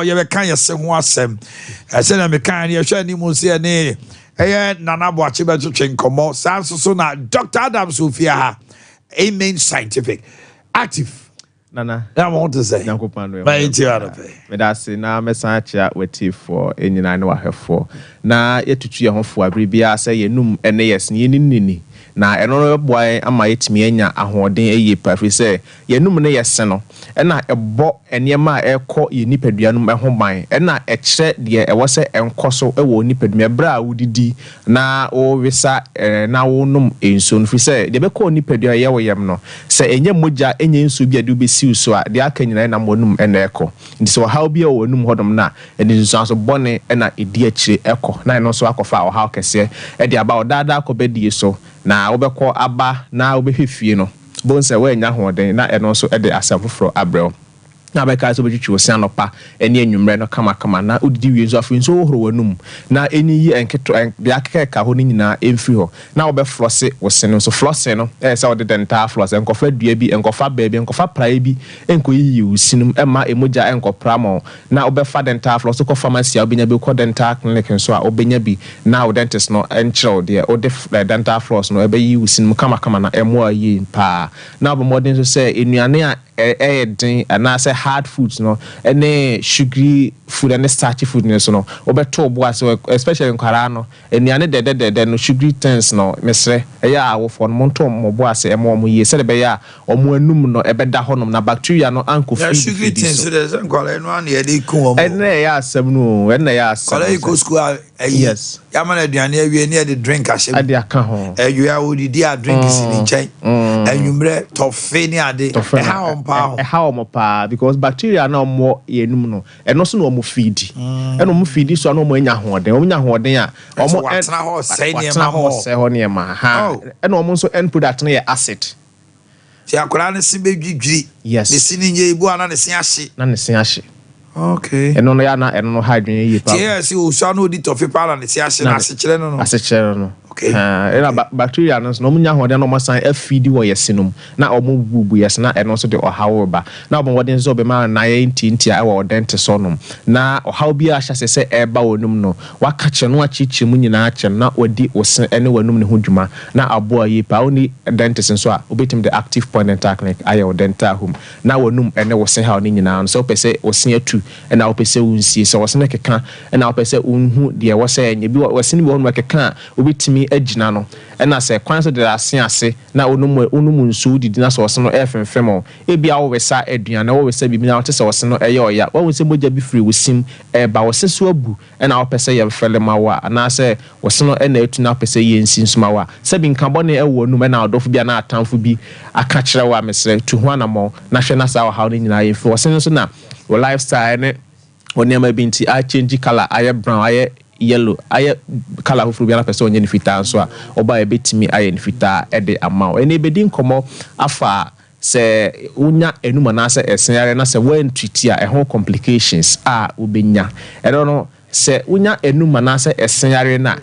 you can you say one sem. I said I'm a kind you share ni mo say ni. Nana Boakye beto chenkomo. So na Dr. Adam Sophia Amen Scientific Active. Nana, I want to say. That's na message with for any nine wa for. Na yetutu ye ho fo abribia say yenum ene yes ni nini. Na eno boy ama yetimi anya ahoden eye pafi say yenum ne yese no. Ena ebo enema ekọ ye nipaduanum ehoban. Ena ekire de ewo se enkoso ewo nipadua bra wudidi na o wisa na wonum enso no fi say de bekọ nipadua ye woyem no. Se enye moja enye enso bia de besiu so a de aka nyina na monum ena ekọ. Nti so how bia wonum hodom na eni nso so bone ena edi akire ekọ. Na eno so akofa o how kese e de aba odada akobedie so. Na obekọ aba na obehwefie no bonse we nya hoden na eno so de asafofro abrel na beka so betwitwi osia no pa ene anwumre no kama na odidi wie so afi so horo wanum na eni yi enketo de akeka ho ni nyina emfi ho na obeflose wose no so flosse no say ode dental floss enkofa dua bi enkofa baabi enkofa prae bi enkoyi usinum ema emoja enkopra mo na obefa dental floss ko pharmacy obenya bi ko dental clinic so a obenya bi na o dentist no enchiro de ode dental floss no ebeyi usinum kama na emo ayi pa na obomodin so say enuane a den and I say hard foods no any sugary food and starchy food no so no obeto boa so especially in Karano and ya ne de no sugary things no mesre ya wo for monto mo boa se emo mo ye se be ya omo anum no ebeda honom na bacteria no anko feed sugary things so there's nkwala eno an ye dey kun omo ene ya asem no ene ya asem kwala iko school yes ya man aduane awie ne de drink ahye ade aka ho ya odidi a drink si ni nchen anwumre tofe ni ade how mo pa because bacteria na mo yenum no eno so no mo feed eno mo feed so no mo anya hoden o nya hoden a omo watna ho say ne ma ha eno omo so end product na ye acid ti akora ne si bedwidwiri yes ne si ni nye ibu ana ne si ahye okay eno no ya na eno no hydrogen ye pa yes o so no di tofe pa na ne si ahye na asechire no okay era bacteria no no munya hoden no masan afidi wo yesinum na omo bubu yes na eno so de ohawo ba na omo woden so be ma na yenti a wo dent so nom na ohaw bi a hyase se eba wonum no waka che no achichi mu nyina ache na odi wosen ene wanum ne hodwuma na abo ayi pa oni dentist so a obetim the active point dental clinic ayo dental home na wanum ene wosen ha oni nyina so pese wosen atu ena opese unsie so wosen keka ena opese unhu de wo se enye bi wosen bi wonu keka obetimi agina no ena se kwan so de ase na onum nsu didi na so wosen no efemfem e bia wo wesa aduane wo wesa bi na wo se wosen no eye oya wo se moja bi free wosim ba wosen so abu ena wo pese ye fele mawa na se wosen no ena etu na pese ye nsi nsumawa se bi nka bone e wo num na adofo bia na atamfo bi aka kire wa mesre tu ho anamo na hwe na sa wo ha no nyina ye fi wosen so na wo lifestyle ne onema binti a change color aye brown aye yellow aye color hofuru bia na person onye ni fitaa so a oba e betimi aye ni fitaa e de amount ene bedi nkomo afa se unya enuma na se esenare na se when treat a ho complications a obenya e no se unya enuma na se esenare na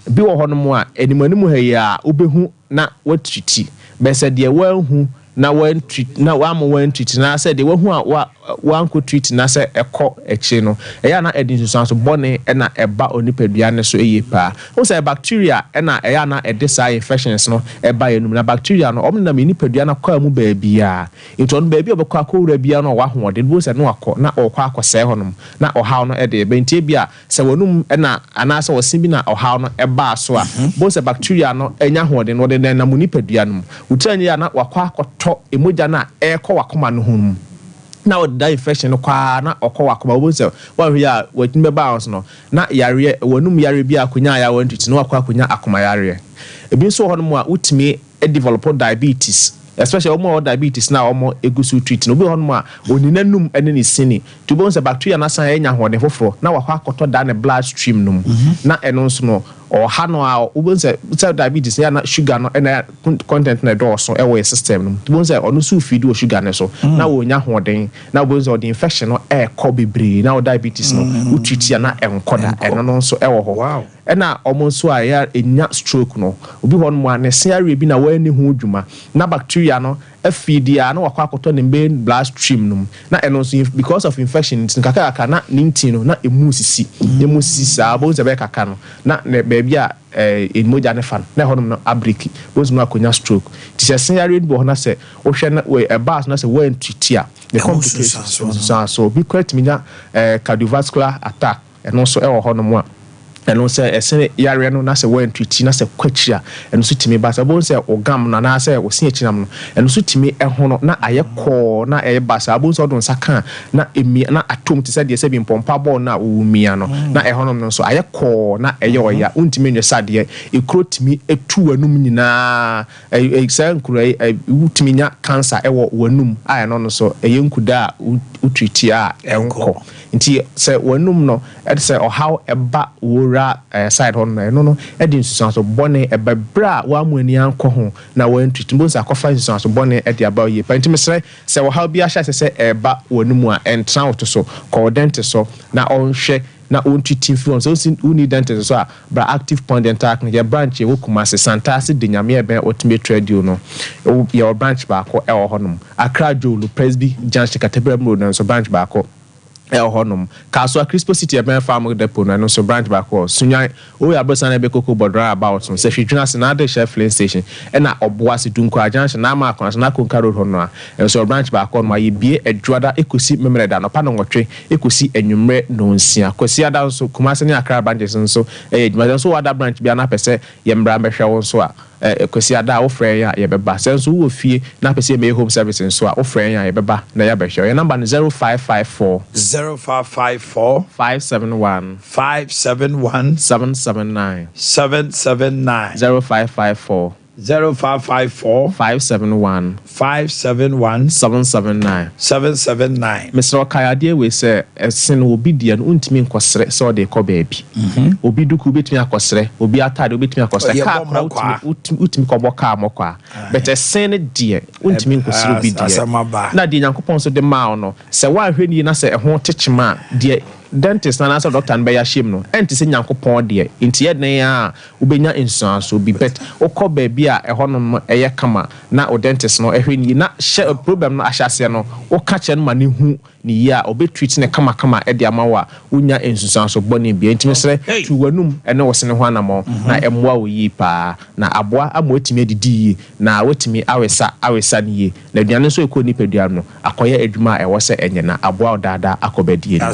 bi wo hono a enimanimu ha ya obehu na what treat be se de wanhu na when treat na wa mo when treat na say de wahu a wa anko treat na say ekọ eche no eya na edin so bone e na eba onipadua ne so eye pa o say bacteria e na eya na edisa infections no eba enum na bacteria no omna me nipadua na kwa mu baabia into no baabia obekọ akọwura bia no wa hoode bo say no akọ na okọ akọsẹ honom na ohaw no e de bentie bia say wonum e na ana say wosin bi na ohaw no eba so a bo say bacteria no enya hoode no de na mu nipadua no utani ya na wakọ akọtọ emoja na ekọ wakoma no hum na o da infection kwa na okọ wakoma wo se wa hwe a watin be bounce no na yare wonum yare bi akonya ya wantuti no wakọ akonya akoma yare ebi nso ho no mu a utimi develop diabetes especially omo diabetes na omo egusu treat no bi ho no a oninanum ene ni sini to be say bacteria na san enya ho de foforo na wakọ akọtọ da ne blood stream no na eno nso no or hano a ubonse diabetes ya na sugar no na content na do so e wo system no ubonse ono so feed o sugar ne so na wo nya hoden na ubonse the infection no e ko bebre na diabetes no utreat ya na enkoda eno no so e wo ho wow ena omo so a ya enya stroke no obi ho no ne se are bi na wa ni ho dwuma na bacteria no afidia na wakwa akoto ne main bloodstream no na eno so because of infection nkaka na 19 no na emusisi sa bonze be kaka no na baby a moja ne fan na honom no abriki bonze no akonya stroke ti se sen are bi ho na se wo hwe na we bas na se wo entwitia the complications so be quite minya cardiovascular attack eno so e wo honom a eno se ese yare no na se wo entwiti na se kwachia eno so timi ba se bon se ogam na na se wo se achinam no eno so timi ehono na ayekọ na basa bon se odon saka na emi na atom ti se de se bi mpompa ball na owumia no na ehono no so ayekọ na oya untimi nwe sade ekro timi etu wanum nyina se nkuro utimi nya cancer ewo wanum a eno no so yenkuda utriti a enko nti se wanum no e se how eba wora side hon no edin susanso bone ebebra wa amuani anko ho na wa ntwit mbo sa kofa susanso bone edi aba ye panti mesre se wo how bia sha se eba wanumu a entra woto so ko dent so na onhwe na ontwit influence so uni dent so a bra active point dental clinic branch wo kuma se santase de nyame ebe ultimate radio no your branch ba ko e wo honum Accra Jolu Presby Junction Cathedral Road no so branch ba ko honum Kaswa Crispo City a farm depot no so branch back sunya o ya bosa na be koko bodra about so se fidwina se na de chef filling station e na oboase dunko ajanse na ma akon na konka road hono a so branch back no ma ye bie adwada ekosi memre da no pa no nwotwe ekosi anwumre no nsia kosi ada so kumase ne akra branches so edwuma so wada branch bia na pese ye mbra behwe won so a kwesi ada wo frɛ ya ye beba senso wo fie na pese me home service nso a wo frɛ ya ye beba na ya behwe your number 0554 571 779 0554 571 779 Mr. Kayade we say sin obi dia no untimi nkosere so de ko baabi obi duku betimi akosere obi atade obetimi akosere ka pra utimi ko boka amokwa but sin de untimi nkosere obi dia na de Nyankopon so de ma no se wa hwɛ ni na se ho techema de dentist na so doctor nbe ya shim no enti se Nyankopon de enti ye den a ubenya insurance so bi bet okọ baabi a ehonom eye kama na o dentist no ehwe ni na problem no ahyase no o ka che no ma ne hu ni ya obetreat ne kama e de amawa unya insurance so boni bi enti mesre tu wanum ene wo se ne ho anamo na emwa wo yi pa na aboa amotimi adidi na wotimi awesa ni yi na aduane so ekọ ni pedua no akoye adwuma e wo se enye na aboa odada akobadie ni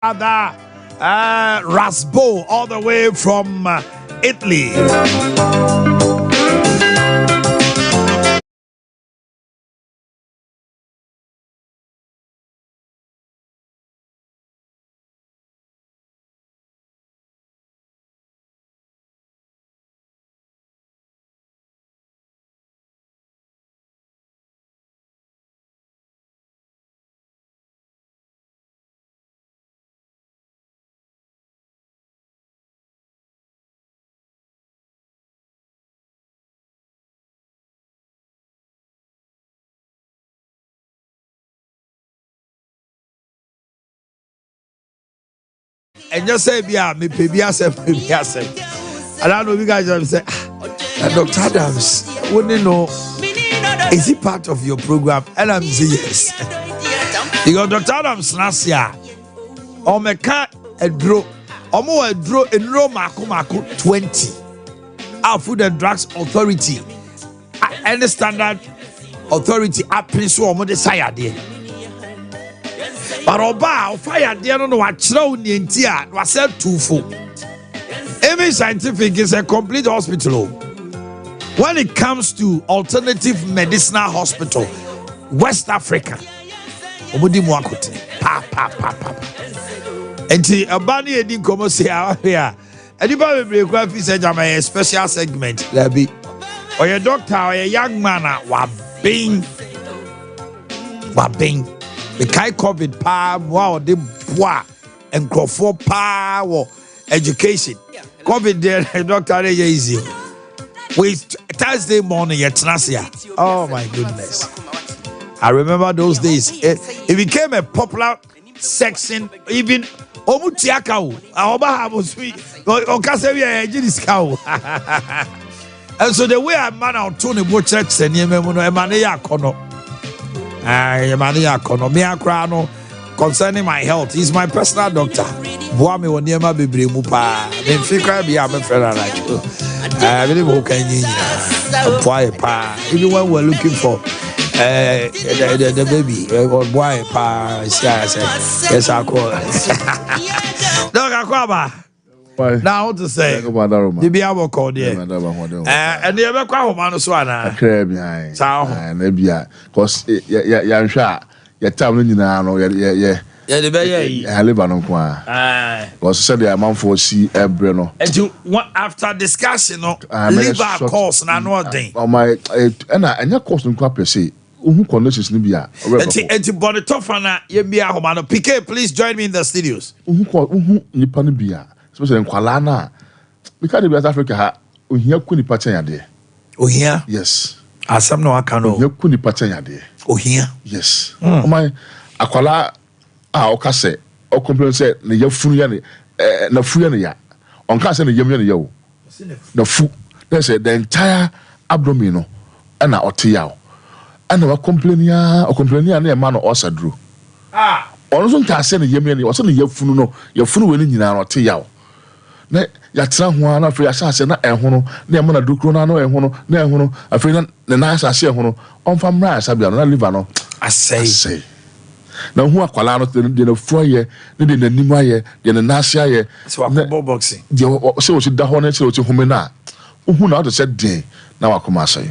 Other Rasbo, all the way from Italy. And just say, "Yeah, me pay yourself, pay yourself." And I know you guys will say, Dr. Adams, wouldn't you know? Is it part of your program? And I'm saying yes. Because Dr. Adams last year, me can't draw, draw in Mako 20. Our Food and Drugs Authority, any standard authority, I please so I'm desire there. But Oba, fire, dear, no, what slow in the entire was said too full. Every scientific is a complete hospital. When it comes to alternative medicinal hospital, West Africa, Obudi Mwakote, and the Abani Edin Como say, here, anybody will require a special segment, there be, or your doctor, or a young man, wabing. The Kai COVID pa wow de bois and crofo pa education. COVID there Dr. Easy. We Thursday morning at Nasia. Oh my goodness. I remember those days. It became a popular section, even Omutiakao. Our was we Okasevia Jidiskao. And so the way I man out Tony Bochurch and Yememuno Emania Kono. Concerning my health, he's my personal doctor. Boame woniema bebre mu pa. Me fikra bia me fera like. I believe who can you boy pa. Even when we're looking for the baby, boy pa. Yes, I call. Dog Akwaba. Now to say, the Bible called there, and the other Quahomano Swana, crab behind. So, maybe because you're sure you're telling you now, yeah, the baby, I live on Qua. Was said a month for see a Breno. And you want after discussion, leave our course and another day. Oh, my, and your course in Quaper say, who connotes Libya? And to Bonitofana, Yembia Homano. PK, please join me in the studios. Who call Nipanibia? Especially in Kuala because the West Africa, we hear Kuni Patanya there. Oh, here? Yes. As some no Akano. You Kuni Patanya there. Oh, here? Yes. Oh, my Aquala, Okase, or complain say, the Yafuniani, no Fuyania, on Castle Yamian Yo. The food, they said the entire abdominal, and our Tiao. And our complaining near man or Osadru. Ah, on Castle Yamian, or something Yafuno, Yafunu in our Tiao. Ne yatra ho ana afre asase na ehono na e mo na dukro na no ehono na ehono afre na na asase ehono onfa mra asabia no na liver no asai na hu akwala no de na fuaye ne de nanim aye de na nase aye so akobọ boxing de se o ti da ho na se o ti home na hu na o se den na wakoma asai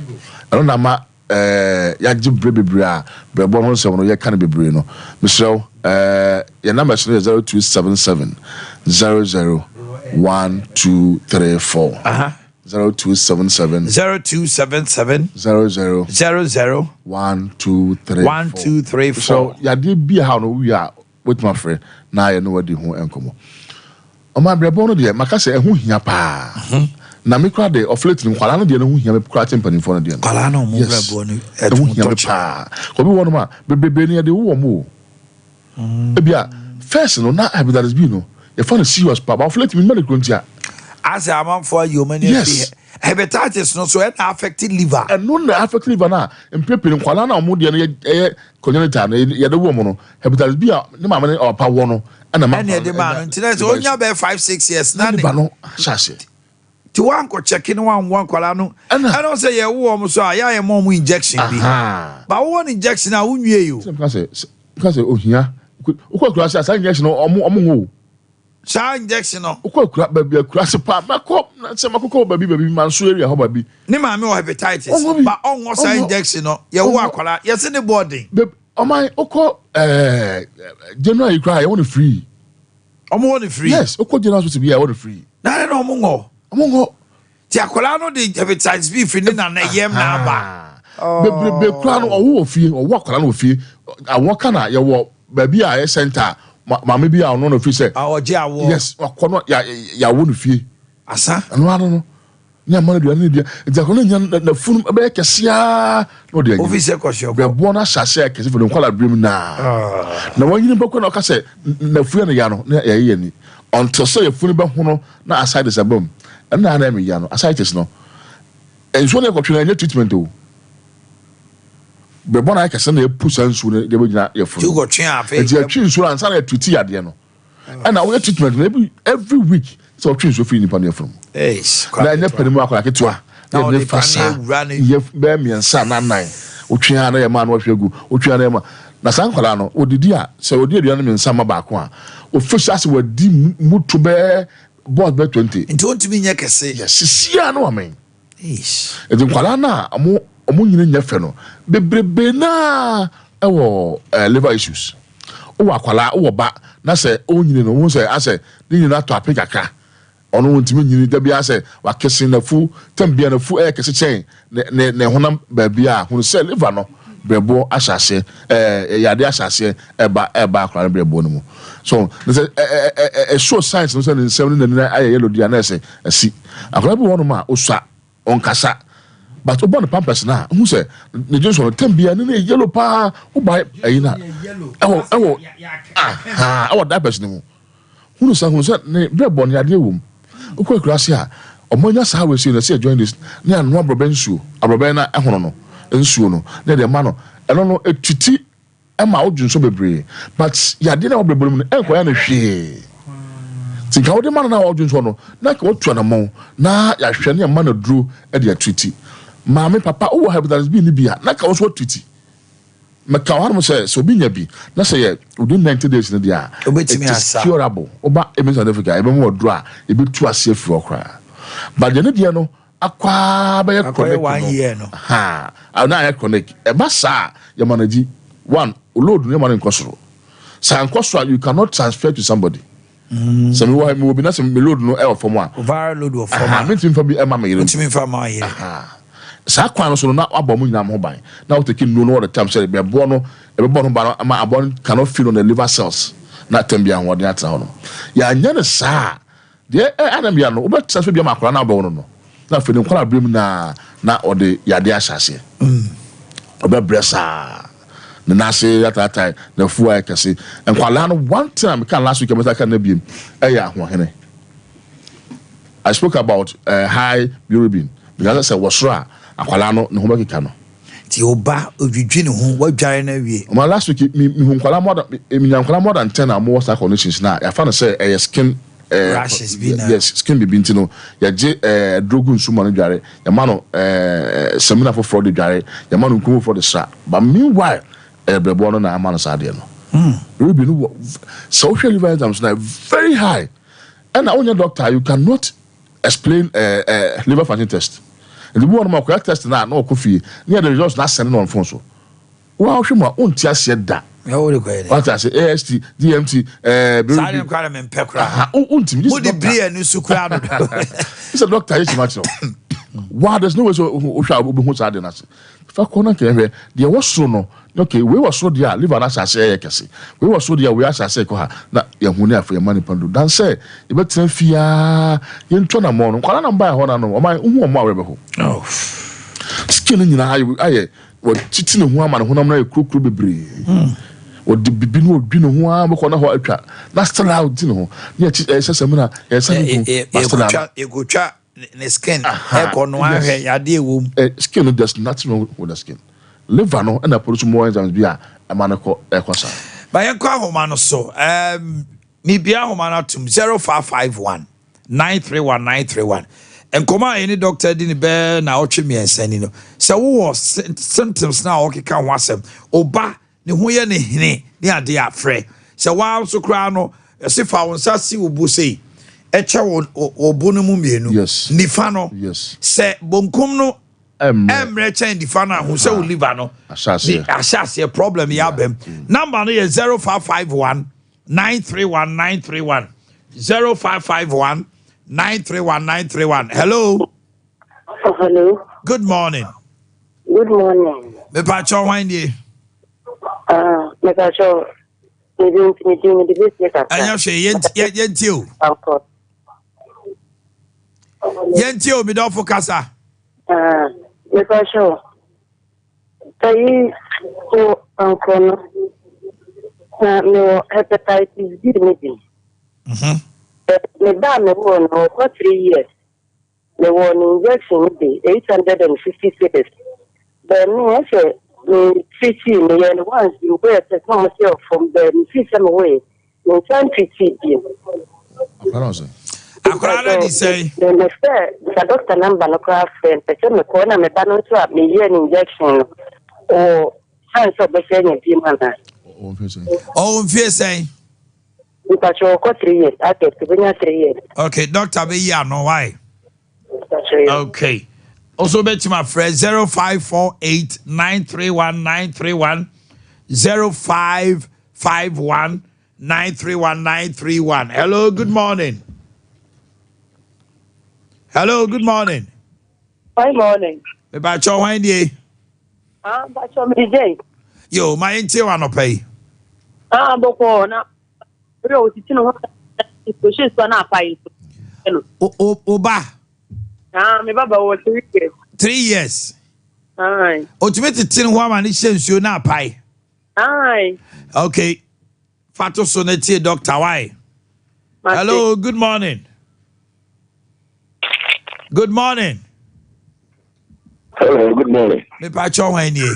eno na ma ya jibre bebre a brebo ho se no ye kan bebre no misrew ye number 0277 00 1234 0277 00 1234 so ya dey be how no we are with my friend na ye no wadi ho enkomo o ma brebo no de maka se ehu hia pa na me kra de oflate ni kwala no de no hu hia me kra tempani for no de kwala no mo brebo no ehu hia pa ko bi wono ma bebe ni de wo mo e bia first no na hepatitis B no you find a serious papa oflate me medical ntia as a man for you many hepatitis no so it affected liver and no na affect liver na empepin kwala na mo de no ye congenital na ye de wo mo no hepatitis B ne ma me o pa wo no ana ma na de ma no ntia so onya be 5-6 years na liver no shase ti wan ko checking one kwala no I don't say ye wo mo so ya ye mo injection bi ba wo injection a unwie yo because ohia ukwa kura say injection omo sa injection no ukwa kura baby kura se pa mako na se makoko baby manso area ho baby ni ma me hepatitis ba onwo sa injection no ye wo akwala ye se ne boarding oman ukọ January cry I want free want free yes ukọ January to be I want free na no omo ngo ti akwala no de hepatitis B free ni na yem na aba be kura no owo ofie owo akwala no ofie awon kana ye wo baby a center mama bi a no free say oje awo yes akono ya wo no fie asa no ni amana dia ni dia akono nya na funu be kesia no dia office kwasho be bo na hyase kesi funu kwala brim na wanyini bako na ka say na funu na ya no na ye ni until say funu be hono na aside is abom na na me ya no aside is no enso na ko twena nya treatment o be bo na kesi na epusa nsu na de be gina ye funu you go twen afa e dia twi nsu ansa na treat ya de no and na we treatment every week so twi nsu fi ni pa na funu na nya panimu akwala ketua na ne fasa ye be miensa na nan otwea na ye ma na ohwegu otwea na ye ma na san kwala no odidi a se odi aduane miensa ma ba ko a official se wadi mutu be board be 20 nti ontumi nya kese yes sisia no amen edi kwala na omo nyine nya fe no bebrebe na ewo liver issues o akwala o ba na se o nyine no wo se ase ni nyina to apekaka ono wontimi nyini da bia se wakese na fu tambia na fu kese chen ne honam ba bia hunu se liver no brebo asase yade asase eba akra brebo no mu so the show science no se ne nsem ne na aye yellow dia na se asi akra bi wono ma osua onkasa but obo no pampers na hu se ne Johnson tambia ne yellow pa ubai ayina ewo awo diapers ne mu hunu se ne brebo ne yade wom ukwe krasi a omonya sa we see na say join this na anu abrobensu abroben na ehono no nsuo no na de ma no eno no etuti ema odwunso bebre but ya de na obrebolim no enkoya na hwe tinka wo de ma na odwunso no na ka otua na mo na ya hwe na ma na duro e de atuti maame papa wo hepatitis B ni bia na ka wo so atuti maka wa mo say so bi nya bi na say within 90 days na dia obetimi asa curable oba emi South Africa ebe mo oduro a ebe tu ase afi okra but de ne dia no akwa be connect 1 year no na ya connect e ba sa ya manage one load no man nkosoro sa nkosoro you cannot transfer to somebody so me wa me obi na se me load no e from one viral load of from me tin fa bi e ma me yire me fa ma yire sa kwa no so na abom nyina mo ban na we take no all the time say be bo no e be bo no ba ma abon cannot feel on the liver cells na tambia ho de atra ho no ya nya ne sa de anambia no obe transfer bi ma akora na abon no na fe ne kwala brim na ode yade asase obe bresa na say that time na fuwa kase enkwala no one time kan last week emeta kan na biem eya ahohene I spoke about high bilirubin because I said wasra akwala no ne ho bakika no ti oba odwidwi ne ho wadware na wie o ma last week mi nkwala more than 10 am was conditions na ya fa no say skin rashes be na yes skin be binti no ya je drogu nsuma no dware ya ma no semina for fraud dware ya ma no nkumo for the sha but meanwhile brebo no na ama no sade no ruby no so liver enzymes na very high and now your doctor you cannot explain liver function test and the one ma correct test na okofie near the results na send on phone so wa hwema onti ase da ya wo ko ede what I say AST DMT sare kwara me mpekra onti mo di bria ni sukura do it's a doctor is much no wow there's no way so hwa obi hu sade na se fa ko na kehwe de wo so no okay we was so dia liver na sase ya kese we was so dia we asase ko ha na ya hu ne afa ya mani pando dan say e betra fia ye nto na mo no kwala na mba ho na no o man hu o mo awre be ho oh skin nyina aye wo titi ne hu ama ne honam na ekrokro bebre wo de bibi no odwi ne hu ama ko na ho atwa na still out di ne ho ne sesem na ye sane ko egotwa ne skin e ko no ahwe yade ewom skin no there's nothing wrong with the skin liver no and produce more enzymes bia amanako ekosa ba yen kwa homa no so mi bia homa na tum 0551 931931 enkoma any doctor di ni be na otwe mi ensani no se wo symptoms na o keka ho asem oba ne ho ye ne hene ne ade afre sɛ wa so kra no ɛse fa wo nsa si wo bu sei ɛkyɛ wo bu no mu mienu nifa no sɛ bonkum no emre chen nifa no ho sɛ wo liver no ahyase problem ya bam number no yɛ 0551 931 931 0551 931 931 hello. Oh, hello. Good morning. Good morning. Me pacho wanye. Me pacho. Me the business. Anya hwe yentio. Uncle. Yentio me don focasa. Me pacho. Tayi so uncle. No hepatitis B meeting. Me da me won for 3 years. The one injection be 850 cities. The me say me treating me and once you wear the myself from the system away. Me can treat you. Akwara say the doctor number no craft friend. The me corner me ban to me injection or chance of the same man. Oh, say. We got 3 years. I get to bring 3 years. Okay, doctor be ya no why. Okay. Also bet my friend 0548 931 931 0551 931 931. Hello, good morning. Hello, good morning. Good morning. Me ba cho wan die. Ba cho me dey. Yo, my inti wa no pay. Boko na. Bro, ti no ko she so na pay. Oba. Me baba was 3 years. 3 years. Aye. Ultimate tin ho ma ni hyensuo na pai. Aye. Okay. Fato so na tie doctor why? Hello, good morning. Good morning. Hello, good morning. Me pa cho wan nie.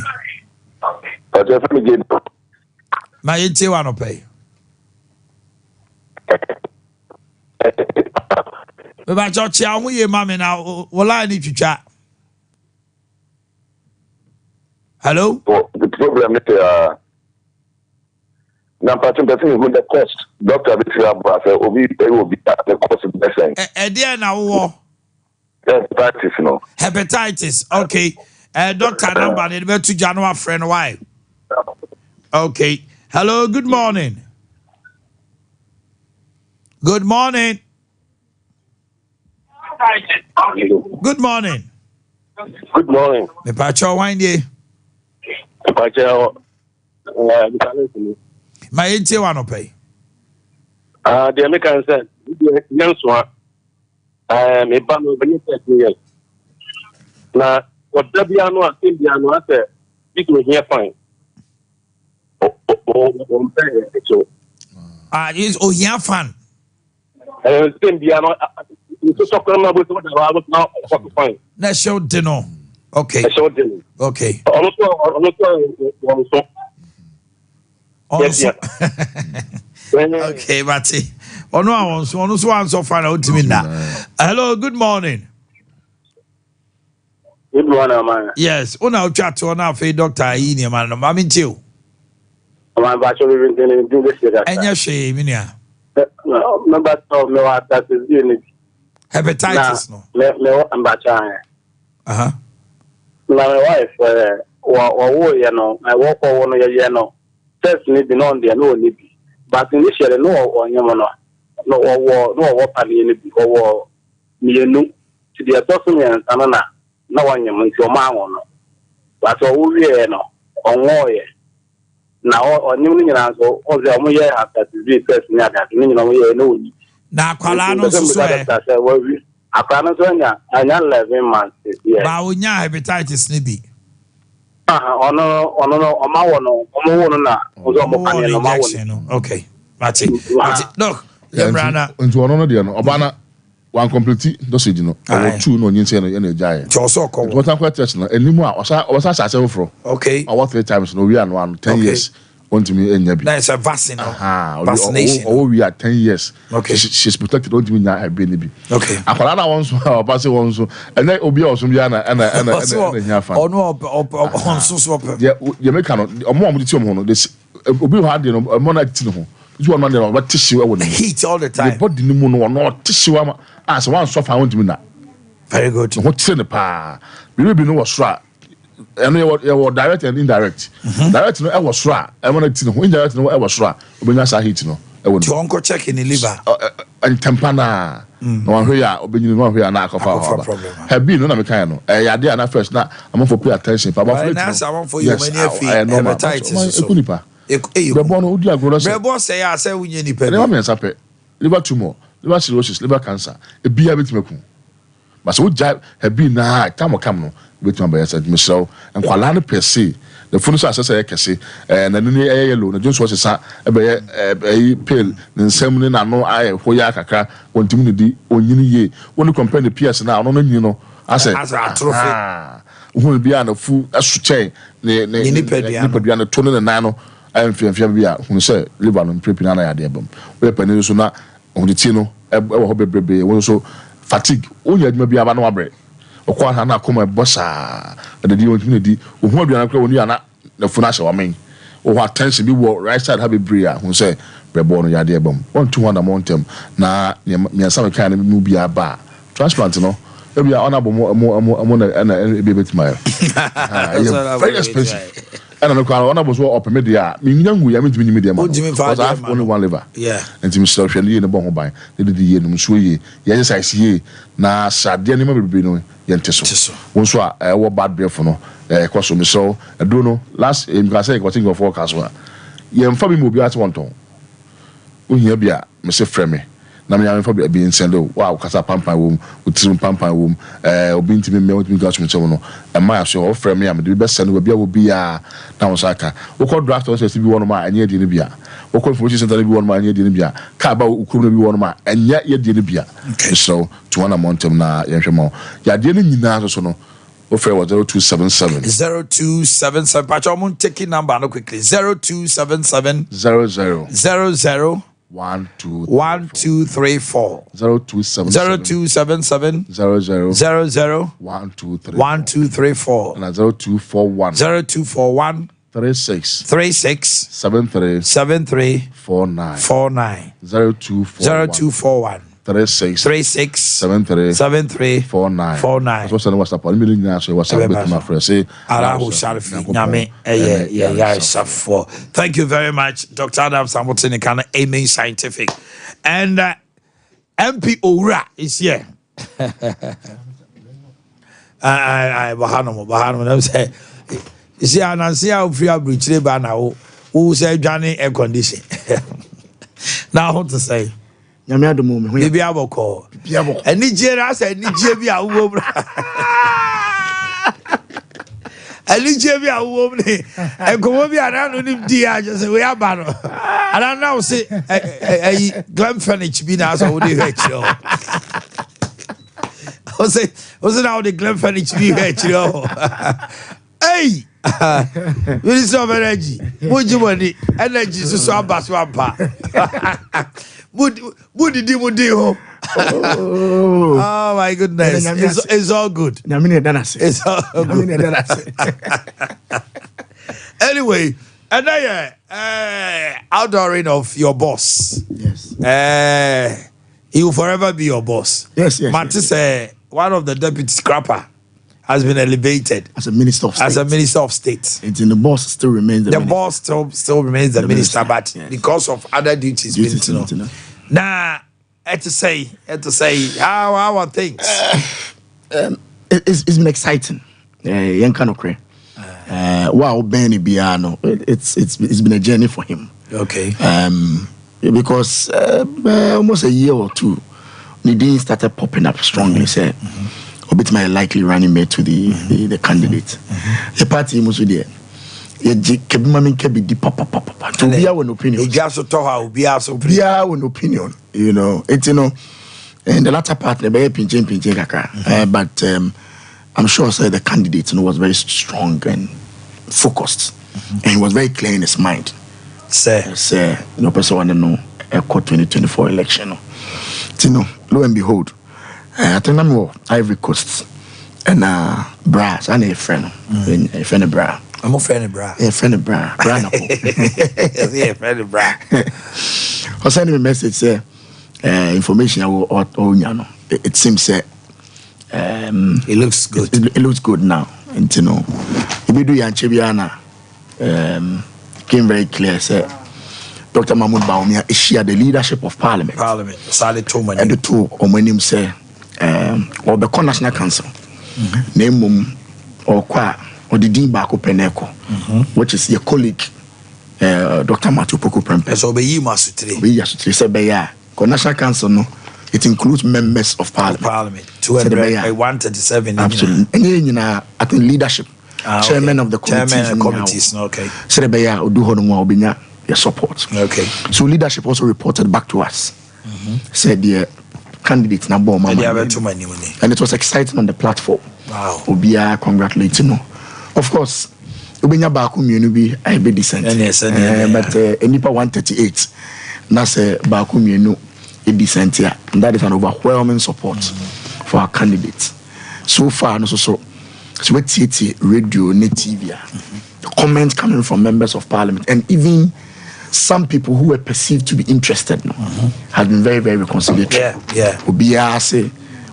Ma yenti wa no pay. Me ba cho chia hu ye ma me na wala ni twitwa. Hello? The problem is now person who the cost. Doctor be obi the cost of medicine. There na wo. Hepatitis no. Hepatitis. Okay. Doctor number ni be to January friend why? Okay. Hello, good morning. Good morning. Good morning. Good morning. Me pa cho wan die. Ma yenti wa no pay. The American said, young swan. Me ba no be 30 years. Na what Dabiano and Indiano said, it will hear fine. Is Ohia fan. Indiano fine. Na show dinner. Okay. Okay. Also. Okay, Mati. Ono so answer fine out me na. Hello, good morning. Good morning, man. Yes, una chat to na fe doctor yi ni man no ma min tio. Man ba cho we do this year. Enya hwe mi nia. Number 12 no that is unit. Hepatitis no. Me amba cha. Na my wife wo ye no I work on no ye no. Test ni be no there no ni bi. But initially no onyem no wo pali ni bi wo mienu ti the document anana na wanyem nti o ma won no. But wo wie no onwo ye. Na onyem ni nyina so o ze o ye hepatitis test ni ada ni nyina o ye no ni. Na akwala no so Akana so anya 11 months here. Ba onya hepatitis ni bi. Ono omawo no na ozo mo kan no mawo no. Okay. Mati. Look, Yemrana. Nti ono no de no obana one complete dosage no. Or two no nyinse no na ejaye. Choso ko. What am test no enimu a osa sase fro. Okay. Or 3 times no we and 10 years. Want me enya bi. That's a vaccine. Vaccination. Oh, we are 10 years. Okay. She's protected. Don't me nya be bi. Okay. Akwala na won so pass won so. And then obi oso bia na nya fa. Ono onso so. Yeah, you make no omo ti omo no this obi ha de no mo na ti no ho. You are not there, but tissue. Heat all the The time. body no more, no tissue. As one soft, I want to be that. Very good. What's in the pa? We will be no stra. And you were direct and indirect. Direct no, I was stra. I want to know indirect no, I was stra. When I saw heat no, I would. To uncle check in the liver. And Tampana. No one here, or being one here, not of our problem. Have been no American. I did not first. Now I'm for pay attention. But I want for you many hepatitis. Kunipa. The born would like Rosa. Rebo say, I say, we need The woman is happy. Liver tumor, liver cirrhosis, liver cancer. A beer bit me. But so jive have been now, come with my bias at Michelle and Kualana per se. The phone says I can see, and then the yellow, just was a pale, then summoning and no eye, Hoyaka, one timidity, or ye, when you compare the PS now, no, you know, I said, as a trophy. Who will be on a fool, a suche, the Nipodiana, Tony and Nano, and Fiambia, who said, live on Prepinana idea bomb. We're Peninsula on the Tino, a hobby baby, also fatigue, only had maybe about no bread. Okwa hana koma bossa the di community wo hu aduana kra woni ana na funa hye wamen wo ho attention bi wo right side ha be bria hu say brebo no yade ebam 121 montem na me asam kan na mu bia ba transplant no e bia ona bo mo na e be betima very expensive and no kwa ona bo so opeme dia me nyangu ya me ntimi nyime dia ma because I have only one liver and timi still hwe ne bo ho ban ne di ye no so ye ye size ye na sade ne ma bebe no yente so won so a wo bad breath no kwaso me so do no last you can say continue for forecast wa ye mfa bi mo bi at wonton o hia bia me se frɛ me na me mfa bi nsendo wa kasa pampan wo utirim pampan wo obi ntimi me wotimi gas me so no e ma so o frɛ me am de be send wo bia wo bia na wo saka wo call draft o se bi wono ma anya di ne bia wo call information center bi wono ma anya di ne bia ka ba ukuru bi wono ma anya ye di ne bia so to one montem na ye hwemo ya de ne nyina so no o frɛ wo 0277 patch mon taking number no quickly 0277 00 1 2 3 4 0277 00 1 2 3 4 and 0241 36 73 49 0241 36 73 49 so send WhatsApp on me na so WhatsApp with my friend say Arahu Sharifi nyame yeah safo. Thank you very much Dr. Adam Samotini Kana Amen Scientific and MP Ora is here. I Bahano them say you see anansi a free abridge ba na who say dwane air condition. Now what to say nyame adomo me ho bia boko ani jera say ni je bia wo bra ali je bia wo ni enkomo bia na no nim dia just we aba no ana now say glam furniture bi na so wo dey hechiro o say now the glam furniture bi hechiro hey we so energy mujimoni energy so aba Mudi ho. Oh my goodness. It's all good. It's all good. Anyway, and then outdooring of your boss. Yes. He will forever be your boss. Yes. Mattis, one of the deputy scrapper, has been elevated as a minister of state. And the boss still remains the minister. Boss still remains the minister, but because of other duties, now to say how are things? It's been exciting. Young Kanokre. Wow, Benny Biano. It's been a journey for him. Okay. Because almost a year or two, Nadine started popping up strongly. Said. A bit my likely running mate to the candidate. The party must be there. Kebi di papa. To be our opinion. He just to talk be our opinion. You know, it's in the latter part the very pinching kakra. But I'm sure the candidate was very strong and focused, and he was very clear in his mind. Say, person want to know 2024 election. Lo and behold. I think I'm more Ivory Coast and brass and a friend bra. I'm a friend bra. A friend bra. Yeah, friend bra. sending me a message say information or it seems say it looks good. It looks good now. And you know, if you do Yanchebiana came very clear, say Dr. Mahmoud Bawumia is she the leadership of Parliament. Started to and the two Omanhene say or the National Council name or qua or the Dean Bako Peneko, which is your colleague Dr. Matthew Poku Prempe. So be you must say Beya. National Council no, it includes members of Parliament. 137. Absolutely. And you I think leadership, chairman of the committees. Okay. So the Beya or do Hono your support. Okay. So leadership also reported back to us. Said the candidates na bomb and it was exciting on the platform. Wow. Obia congratulating. Of course, Ubenya Baku Mienu I be decent. But Nipa 138. Nase Baku Mienu decent here. And that is an overwhelming support for our candidates. So far, no so with TT radio, net TV, the comments coming from members of Parliament and even some people who were perceived to be interested have been very, very conciliatory. Yeah. Obia say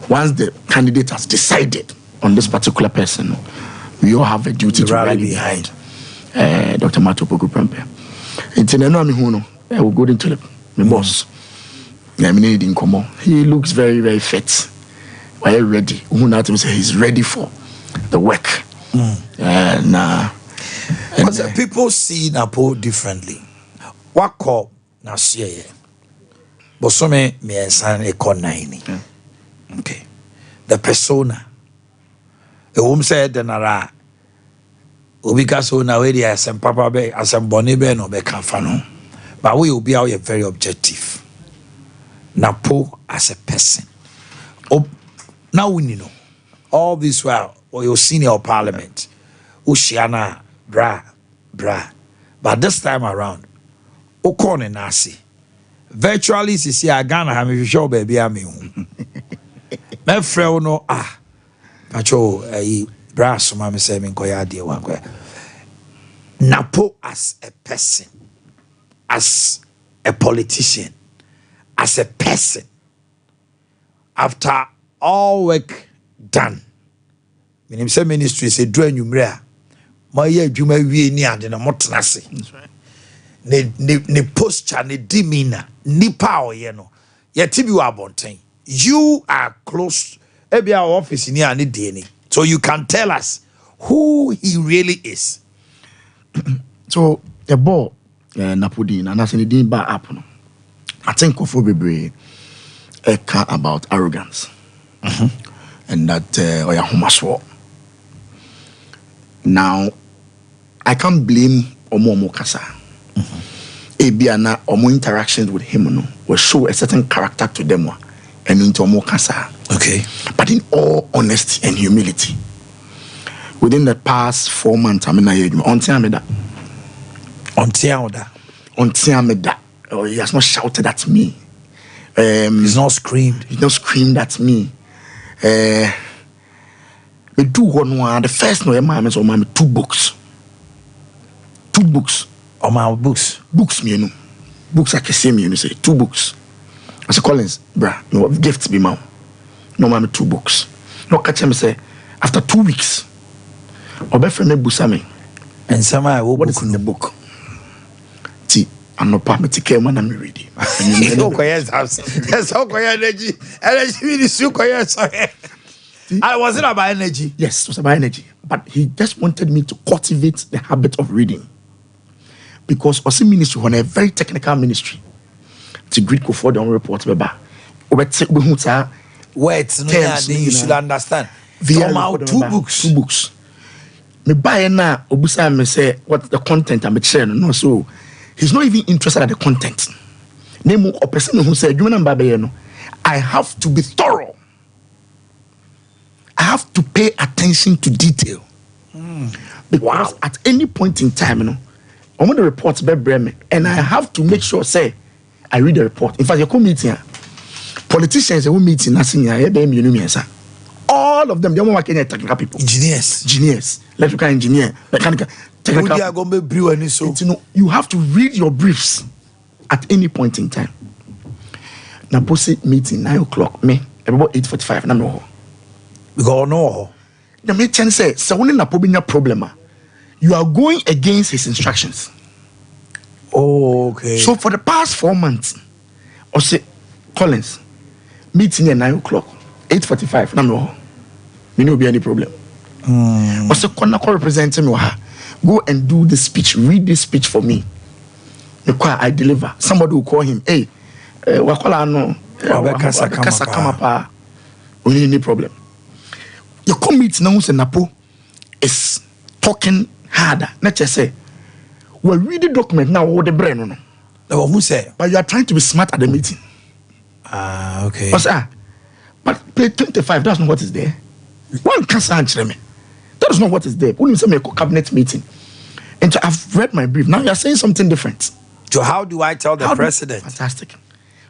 once the candidate has decided on this particular person, we all have a duty to rally behind Dr. Matthew Poku Prempe. I will go into the boss. He looks very, very fit. Are you ready? He's ready for the work. People see Napo differently. What call na see but so me san economy. Okay. The persona. The home said the nara Obika so na we dey asem papa be asem boni be no be kanfa. But we will be out very objective. Napo as a person. Now we know all this while or your senior parliament. Ushiana bra. But this time around, Okone Nasi. Virtually see Ghana have me show baby ami. My friend no Pacho bra so mama say me koya de wan koya. Napo as a person, as a politician, as a person, after all work done, when say ministry say do enumere my year juma wie ni ade na motenase. That's right. Ne posture, ne demeanor, nipa oye no. Ye tibi wa bonten. You are close. Ebi our office ni ani de. So you can tell us who he really is. So the ball Napodin and as in ba up no. I think of bebre about arrogance. And that oya homaswo. Now I can't blame Omo Kasa. Ebiana Omo interactions with him no will show a certain character to them and into Omo Kasa. Okay. But in all honesty and humility, within the past 4 months, I mean, on Tiameda. Oh, he has not shouted at me. He's not screamed. He's not screamed at me. We do one. The first no, my 2 books. 2 books. Oh, my books. Books, me, you know. Books I can say me, you say 2 books. I say Collins, bruh, no gifts be mom. No, mama 2 books. No catch me say after 2 weeks. Obefe me busame. And some what is in the book? See, I'm not permitted to care when I'm ready. Yes, energy. Energy is I wasn't about energy. Yes, it was about energy. But he just wanted me to cultivate the habit of reading. Because Osi ministry was a very technical ministry. To greet for the report, words, you should understand. Come out 2 books. 2 books. Me buy na obusa me say what the content I'm sharing. No, so he's not even interested in the content. Name a person who said, I have to be thorough. I have to pay attention to detail. Because at any point in time, I'm going to report me, and I have to make sure, say, I read the report. In fact, you come meeting, politicians who meet in all of them, they are working technical people. Engineers, electrical engineer, mechanical, technical. You have to read your briefs at any point in time. na posi meeting 9 o'clock. Me about 8:45. Na no. Because no. The me chen say so when na pobi nya problem. You are going against his instructions. Oh, okay. So for the past 4 months, I say Collins meeting at 9 o'clock, 8:45. No, me no be any problem. I say Konako representing me. Go and do the speech. Read this speech for me. I deliver. Somebody will call him. Hey, wakola no. Kasa kama pa. Only any problem. Your committee now say Napo is talking harder. Not just say. Well, read the document now. What the brain no. Who say? But you are trying to be smart at the meeting. Okay. But page 25. That's not what is there. One can't answer me. That is not what is there. When you say me cabinet meeting, and so I've read my brief. Now you are saying something different. So how do I tell the president? Fantastic.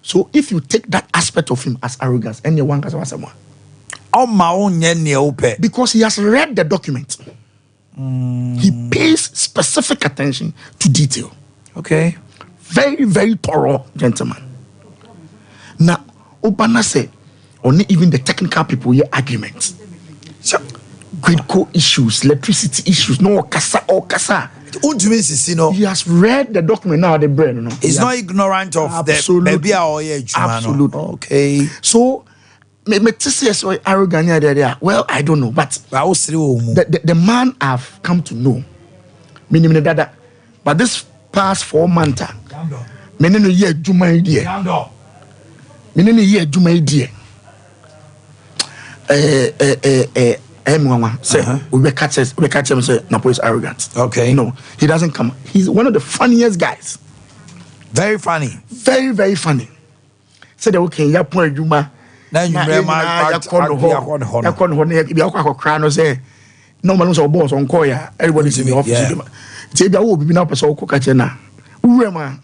So if you take that aspect of him as arrogance, anyone can say someone. On my own, because he has read the document. He pays specific attention to detail. Okay. Very, very thorough gentleman. Now, Obana say, only even the technical people hear arguments. So, grid core issues, electricity issues, no kasa or kasa. He has read the document now, the brain. He's not ignorant of absolutely. The baby or absolutely. Okay. So, me say so arrogant there. Well, I don't know, but the man I've come to know, meaning that, but this past 4 months, meaning a year Juma idea, meaning a year Juma idea. Say we catch him say Napo is arrogant. Okay. No, he doesn't come. He's one of the funniest guys. Very funny. Very, very funny. Said okay, ya point Juma. Now you remember no man so boss on call ya. Everybody's in the office. Tell you be now person ko catch na. Urema.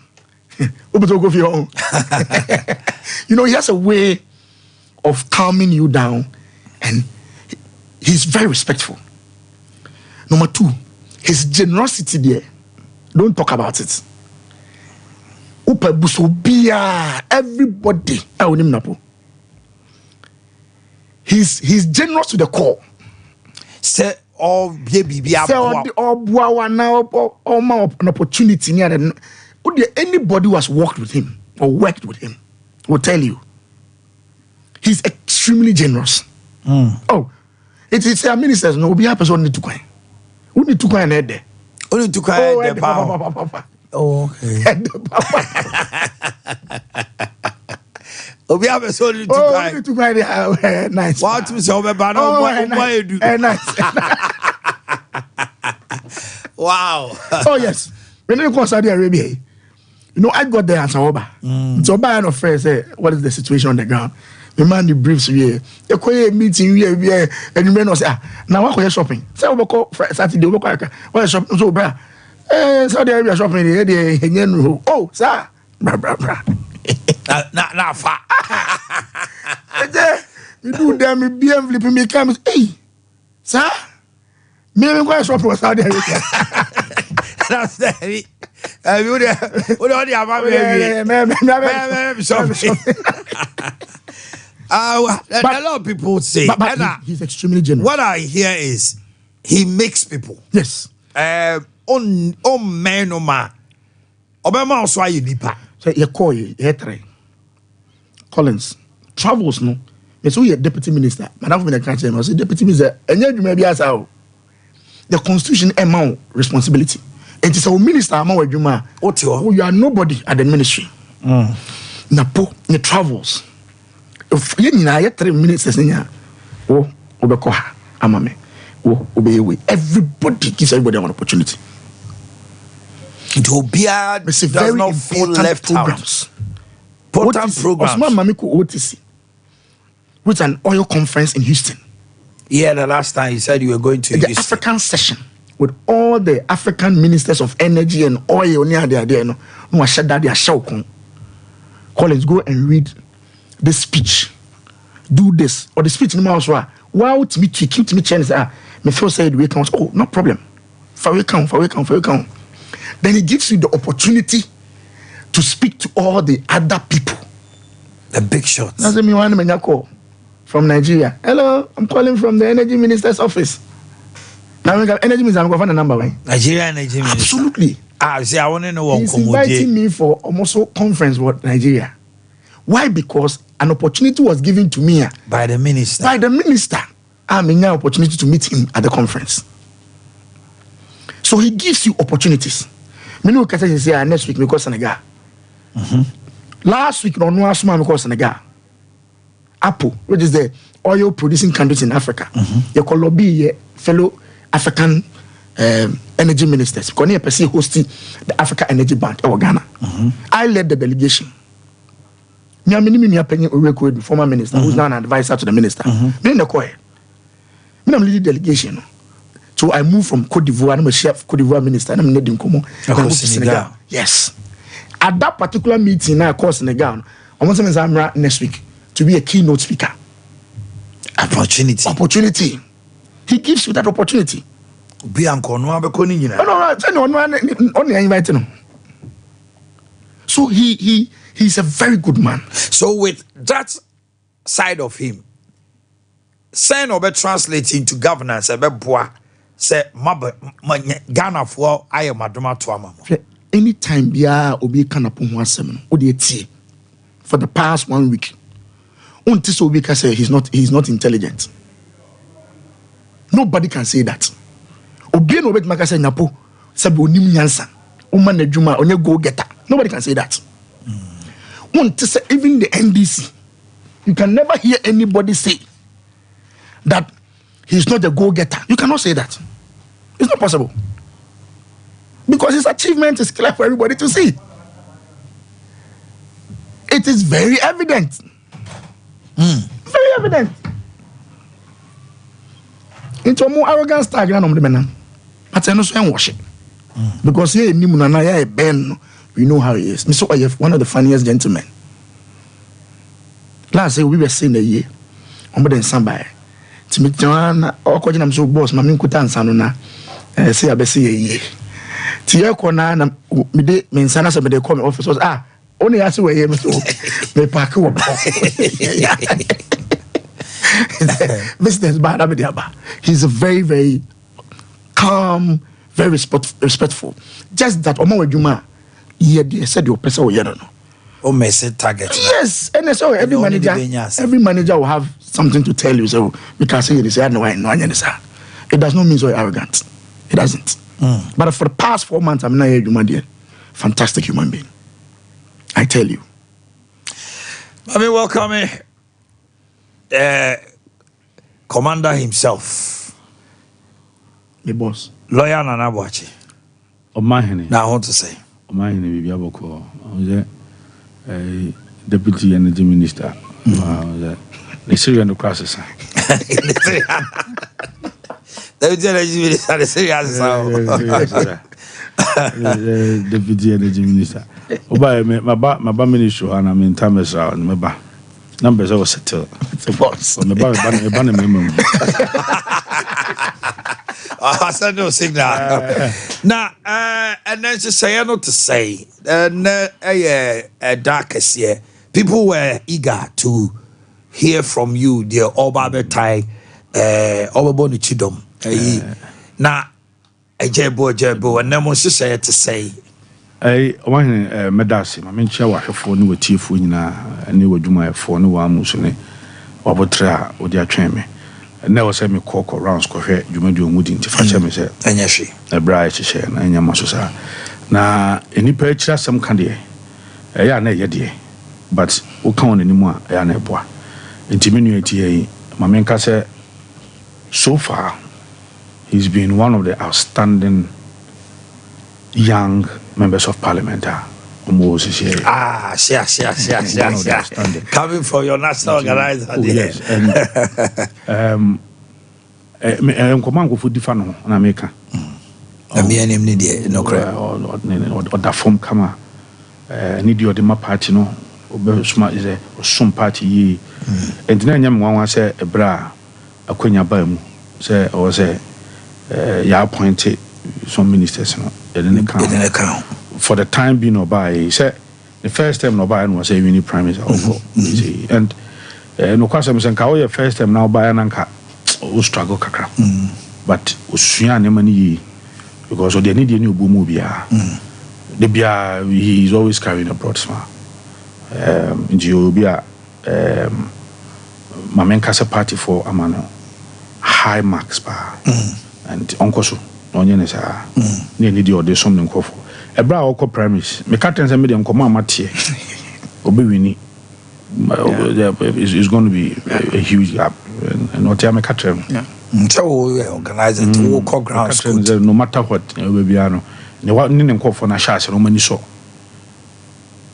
Obeto go for your own. You know, he has a way of calming you down, and he's very respectful. Number 2, his generosity there. Don't talk about it. Upa busobia everybody. I will name Napo. He's generous to the core. Say all baby say all now an opportunity near the anybody who has worked with him or worked with him will tell you he's extremely generous. Oh, it's a ministers no be a person need to go. Who need to go and head there? Only to go head there. Oh, okay. Head the Obi have so need to go there. Nice. What to say about why do? Nice. Wow. Oh yes. When you go to Saudi Arabia, you know I got there and Saoba. So by no friend say what is the situation on the ground? The man the briefs here. You go meeting here and you may not say now what are shopping? Say we go Saturday we go what shopping so bra. Saudi Arabia shopping here oh sir. Bra. Na fa. Me do them me BM flipping me come hey. Sir? Me go shop for Saudi Arabia. That's the a lot of people say but he's extremely generous. What I hear is he makes people. Yes. On man no man. Obama also you nipa. So you call you try. Collins travels no. Me so you deputy minister. Madam for the country I say deputy minister enye dwuma bi asa o. The constitution amount responsibility. And it's our minister amount adwuma. Oh, you are nobody at the ministry. Napo the travels. If you need 3 ministers in here, oh, obeko ha amame. Oh, obey everybody gives everybody an opportunity. It will be a very not feel left programs. Important programs. Osman Mamiku OTC, which an oil conference in Houston. Yeah, the last time you said you were going to the African session with all the African ministers of energy and oil near there. No, I said that they are shouting. Collins, go and read this speech. Do this or the speech in the mouse. Wow, to me, keep me chance. Me feel said we count. Oh, no problem. For we count. Then he gives you the opportunity to speak to all the other people The big shots. That's me one man call from Nigeria. Hello, I'm calling from the Energy Minister's office. Now we got Energy Minister. I'm going to find a number, right? Nigeria Energy Minister. Absolutely. See, I want to know. He's inviting me for almost a conference with Nigeria. Why? Because an opportunity was given to me by the minister. By the minister, I mean, an opportunity to meet him at the conference. So he gives you opportunities. Me know what I say next week we go Senegal. Last week no asuma we go Senegal. Apple, which is the oil producing countries in Africa. You can lobby your fellow African energy ministers. Because you person hosting the Africa Energy Bank in Ghana. I led the delegation. The former minister, who's now an advisor to the minister. Me in the choir. Me I'm leading delegation. So I moved from Cote d'Ivoire. I'm a chef Cote d'Ivoire minister. And I'm leading Komo. Senegal. Yes. At that particular meeting, I called Senegal. I want to next week to be a keynote speaker. Opportunity. He gives you that opportunity. So he's a very good man. So with that side of him, saying or be translating to governance, say Ghana for I am madoma to ama. Anytime bia obi kana po ho asem no, odi etie for the past 1 week. Until so we can say he's not intelligent. Nobody can say that. Obi no bet maka say nyapo sabe onim nyansa. O man adwuma onye go getter. Nobody can say that. Until say even the NDC, you can never hear anybody say that he's not a go-getter. You cannot say that. It's not possible. Because his achievement is clear for everybody to see. It is very evident. Very evident. Into a more arrogant style, but I know so wash it. Because here in Nimunana, Ben, we know how he is. Mr. Oyef, one of the funniest gentlemen. Last year we were saying a year. I'm going to somebody. To me, or calling him so boss, my minkutan sanuna. Say, I be say a year. Tia Kona, me de, me insana, so me de call me officers. Only ask where you me park up. Business bad, Abediaba. He's a very, very calm, very respectful. Just that, Omo Juma, he said your person or no. Oh, message target. Yes, and so every manager will have something to tell you. So we can say this. It does not mean so arrogant. It doesn't. But for the past 4 months, I'm not a human being. Fantastic human being. I tell you. Let me welcome Commander himself. The boss. Lawyer Nana Boakye. Omanhene. Now I want to say. Omanhene Bibiaboko. Deputy Energy Minister. The Syrian crisis. Deputy Energy Minister, the Syrian Deputy Energy Minister. Oba my ministry and I'm in Tamas and my ba numbers over settle. The boss. My ban minimum. I said no signal. Now, and then just say not to say, darkest year, people were eager to hear from you, dear Obabetai, Obaboni Chidom. Now, a jebo, and then was to say to say. One medasi, I mean, chair for new chief winner, and you would do my phone, one musune, or botra, or their train. And never send me cock or round square, you may do wooden to fetch me, say, and yes, a bright share, and your muscles. Now, any purchase some candy, a yarn a yadi, but who can't anymore, a yarn a boy. Intimidate, my main case, so far, he's been one of the outstanding young members of parliament. Yes. Coming from your national organizer. Yes. And command go for different on America. I mean, no credit or that form come. Need your dema party no. Smart is a some party. And then one say a bra a quenya bam say or say ya appointed some ministers no. It didn't count. For the time being, by say the first time no buy no say we need primaries and no kwase me say nka wo first time now buy na nka o struggle kakra but osua ne mani because o de need any obomu bia the bia he is always carrying a broad smile ndio bia mamenka se party for amano high marks pa and onkoso onye ne sa ne need your de som ne nkofo ebra okọ primaries me captain say me de nkomo amatie obewini is going to be a huge gap and what am captain so we organize it to walk ground school no matter what we be ano ne wa ne nkofo na share no mani so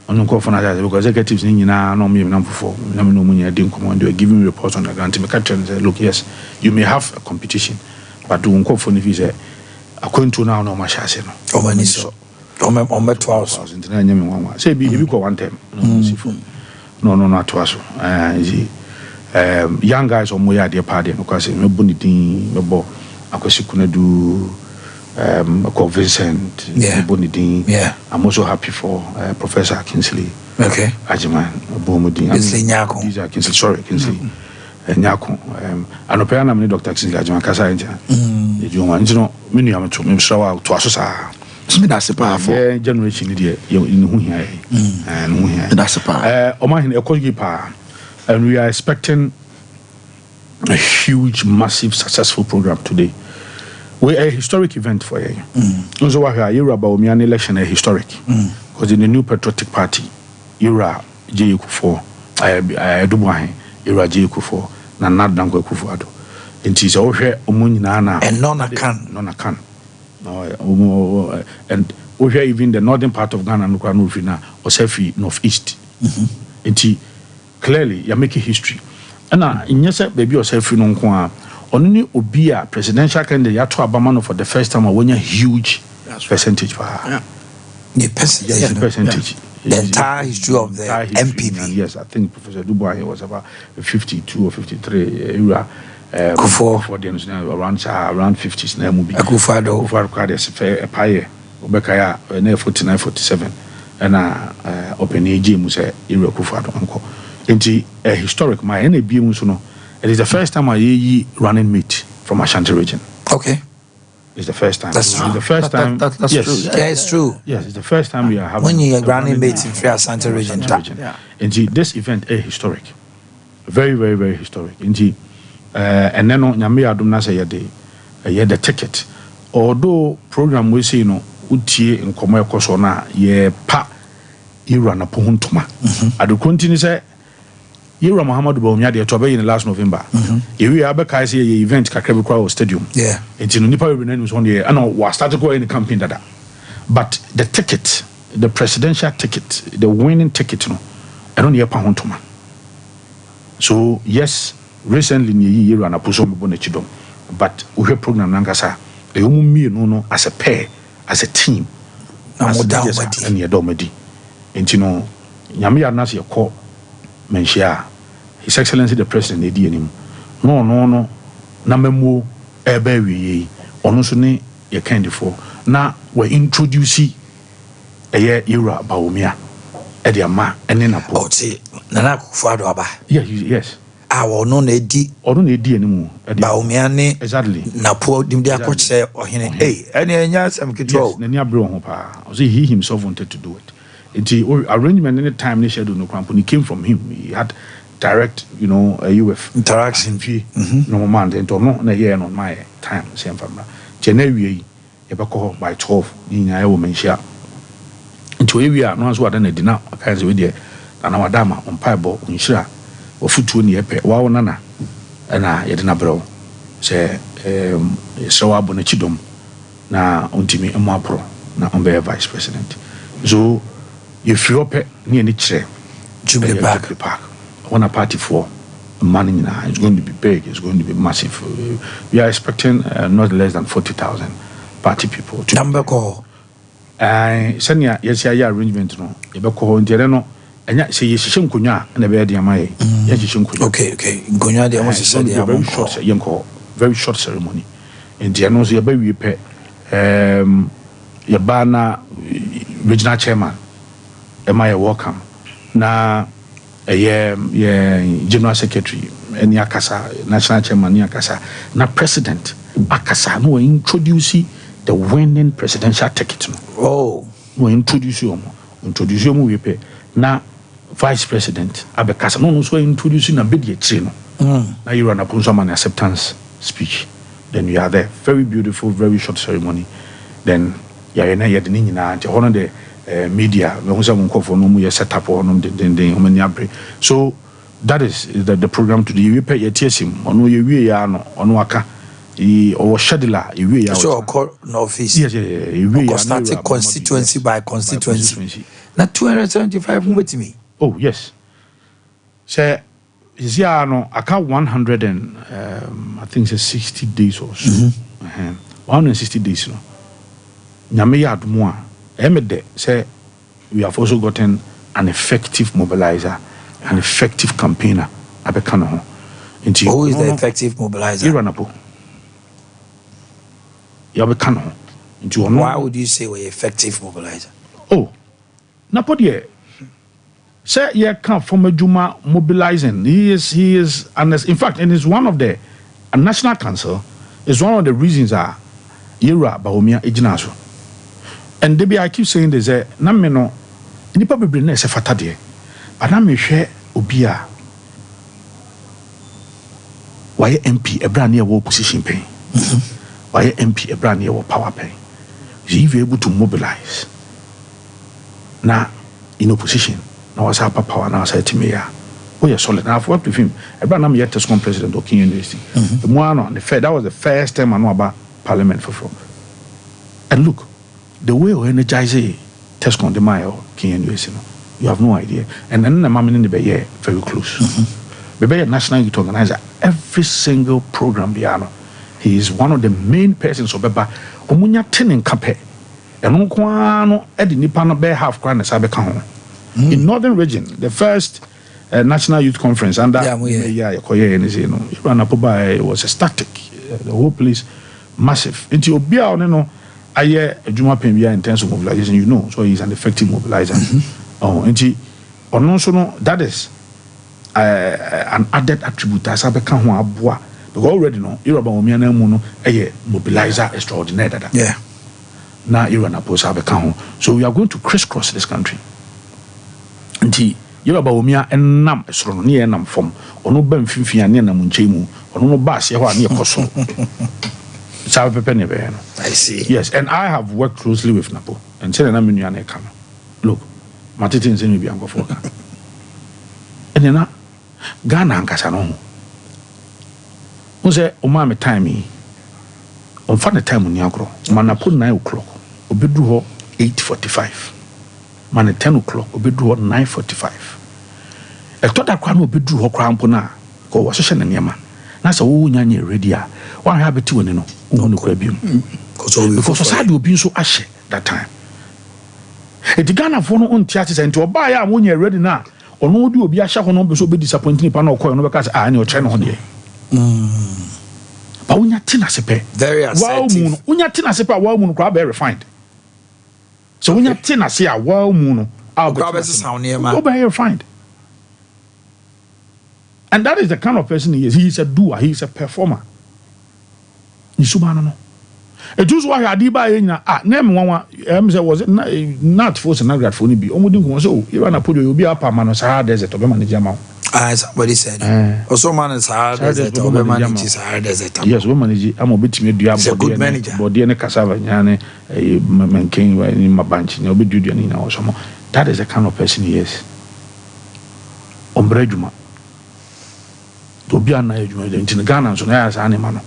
on nkofo na share because executives ni nyina no me namfofo na me no munya de nkomo and they are giving me reports on the ground me captain say look yes you may have a competition but do nkofo ni fi say according to now no ma share no o mani so on me 12 into na nyame nwanwa say bi ebi ko one time no to us young guys or moya de party because me boni din me bo akwasi kunadu ko Vincent boni din I'm also happy for Professor Kinsley Ajiman Bomudin Nyako these are Kinsley sorry Kinsley Nyako anopea na me Dr. Kinsley Ajiman kasa ntia ejuma ntino me nua to me srawa to aso sa me that's a powerful generation there in who here and that's a power Omanhene Yaw and we are expecting a huge massive successful program today. We're a historic event for you. Also what here about Omian election a historic because in the new patriotic party era J Kufuor I do why era J Kufuor na Nadanko Kufuor and she's all here omunyina and none can no and we hear even the northern part of Ghana no Krano or Sefi northeast and clearly you're making history and in yes baby or Sefi no nko only obia presidential candidate ya to abamano for the first time when a huge percentage the percentage the entire history of the MPP and yes I think Professor Dubois was about 52 or 53 era for the around 50s na mu bi Akufo-Addo kwade se a paye obekaya na 49 47 and open age mu say era Akufo-Addo anko enti a historic my na bi mu so no it is the first time I yi running mate from Ashanti region. Okay, it's the first time. That's true. The first time. That's yes. true. Yeah, it's true. Yes, it's the first time we are having when you are running mate in Ashanti region. And this event is historic, very very very historic. And then on Nyame adom na say the ticket. Although program we say no utie nkomo ekoso na ye pa ira na pohuntuma. Adu continue say Yura Muhammadu Bawumia de to in last November. We abeka say ye event kakra bi stadium. Yeah. Enti no nipa we was on the and was started going in the campaign dada. But the ticket, the presidential ticket, the winning ticket no, I don't hear pohuntuma. So yes, recently ni Yura na puso me bona chidom. But we have program nankasa e umumi no as a pair, as a team. As a and ye domedi. Enti no nyame ya na se call menshia His Excellency the President edi anim no na memo ebe wi ono so ne ye kind for na we introduce era Bawumia e de ama ene na po Nana Akufo-Addo aba yes ono na edi anim Bawumia ne exactly na po dim de akoche ohene ene enya sam kitro na ni abro ho pa so he himself wanted to do it. Arrangement any time they schedule no cramp. He came from him. He had direct, UF interaction. No man then to no na year on my time same family. January you by 12 in I will mention. Into area no so than a dinner kind of idea. And our dama on pieball in shira or foot to near pe wow nana and I yet bro say so abonachidom na untimi pro na on be vice president. So if you up near Niche Jubilee Park, one a party for money now, it's going to be big, it's going to be massive. We are expecting not less than 40,000 party people. Number call. Send ya yes, ya arrangement no. Ebeko ntiere and yet say yes, Shinkunya and a bed yamai. Okay. Gunya de almost said very short ceremony. And the announce your baby pay Yabana regional chairman. am I welcome na general secretary any akasa national chairman akasa na president akasa no introduce the winning presidential ticket no introduce you we pay na vice president abekasa no so introduce na bedi etire no na you run upon some acceptance speech. Then you are there, very beautiful, very short ceremony. Then you na yet ni na one of the media we say for no set up on then so that is the program today. We pay yetiesim ono ye wie ya no ono aka or scheduler ye wie ya so no office yes ye wie ya starting constituency by constituency na 275 with me. Oh yes, say is yeah no I count 100 and I think it's 60 days or so. 160 days no nyame ya admo a emede say we have also gotten an effective mobilizer, an effective campaigner abeka no ho. Who is the effective mobilizer? Iranapo ya abeka no ho. Why would you say we're effective mobilizer? Oh napo de say yeah come from a Juma mobilizing. He is and in fact and is one of the national council is one of the reasons are Yera Bahomia Ejinaso. And debi I keep saying this na me no nipa bebre na se fata de but na me hwe obi a why MP ebra na e opposition pen why MP ebra na e power pen is he able to mobilize na in opposition now was up power now said to me oh yeah solid now I've worked with him Abraham yet as president of King University the one on the Fed that was the first time I know about parliament for and look the way we energize Tescon the Mayo King University you have no idea and then the man in the bay very close the Bay National Youth Organizer every single program he is one of the main persons of Beba Omunya Tenin Cape and Unquano Eddie Nipano Bay half crown as Abeka in northern region the first national youth conference and that was a static the whole place massive into Obia no aye adwuma pen bia in terms of mobilization you know so he's an effective mobilizer into so no that is an added attribute as Abeka ho aboa because already no Yoruba omia na mu no mobilizer extraordinary that now you run a post so we are going to crisscross this country. Nti Yoruba omia enam esoro ne enam fom ono ba mfimfin ane na munchemu ono no ba se ho ane ekoso sabe pepe ne be no I see yes and I have worked closely with Napo and say na menu ane ka no look matete nse no bi ankofo ka enena Ghana ankasa no ho unse o ma me time on fa the time ni agro Napo 9 o'clock obedru ho 8:45 man at 10 o'clock obedru ho 9:45 e toda kwa no obedru ho kwa mpo na ko wo hye na niam na se wo nyanye ready a wa ha beti woni no wo no kwa biom because so obi nso ahye that time e digana fo no onti ate se nti oba ya wo nya ready na ono odi obi ahye ho no be so be disappoint ni pa na okoy no be ka se ne o tre no ho de ba wonya tina sepe very assertive wow wonya tina sepe wow mu no kwa be refined so when you tina say a wow mu no I'll be refined. And that is the kind of person he is. He is a doer, he is a performer. Nisubana no. E just why adiba enya name one say was it not for na grad for ni bi omudi ko so you na put you be up man Sahara desert obe manage am. Somebody said also man in Sahara desert obe manage Sahara desert. Yes, we manage am obetimi dua body ne cassava nyane menken ni mabanchi ne obe dua ni na osomo. That is the kind of person he is. Ombreduma. To be an ejuma in Ghana so na as animal.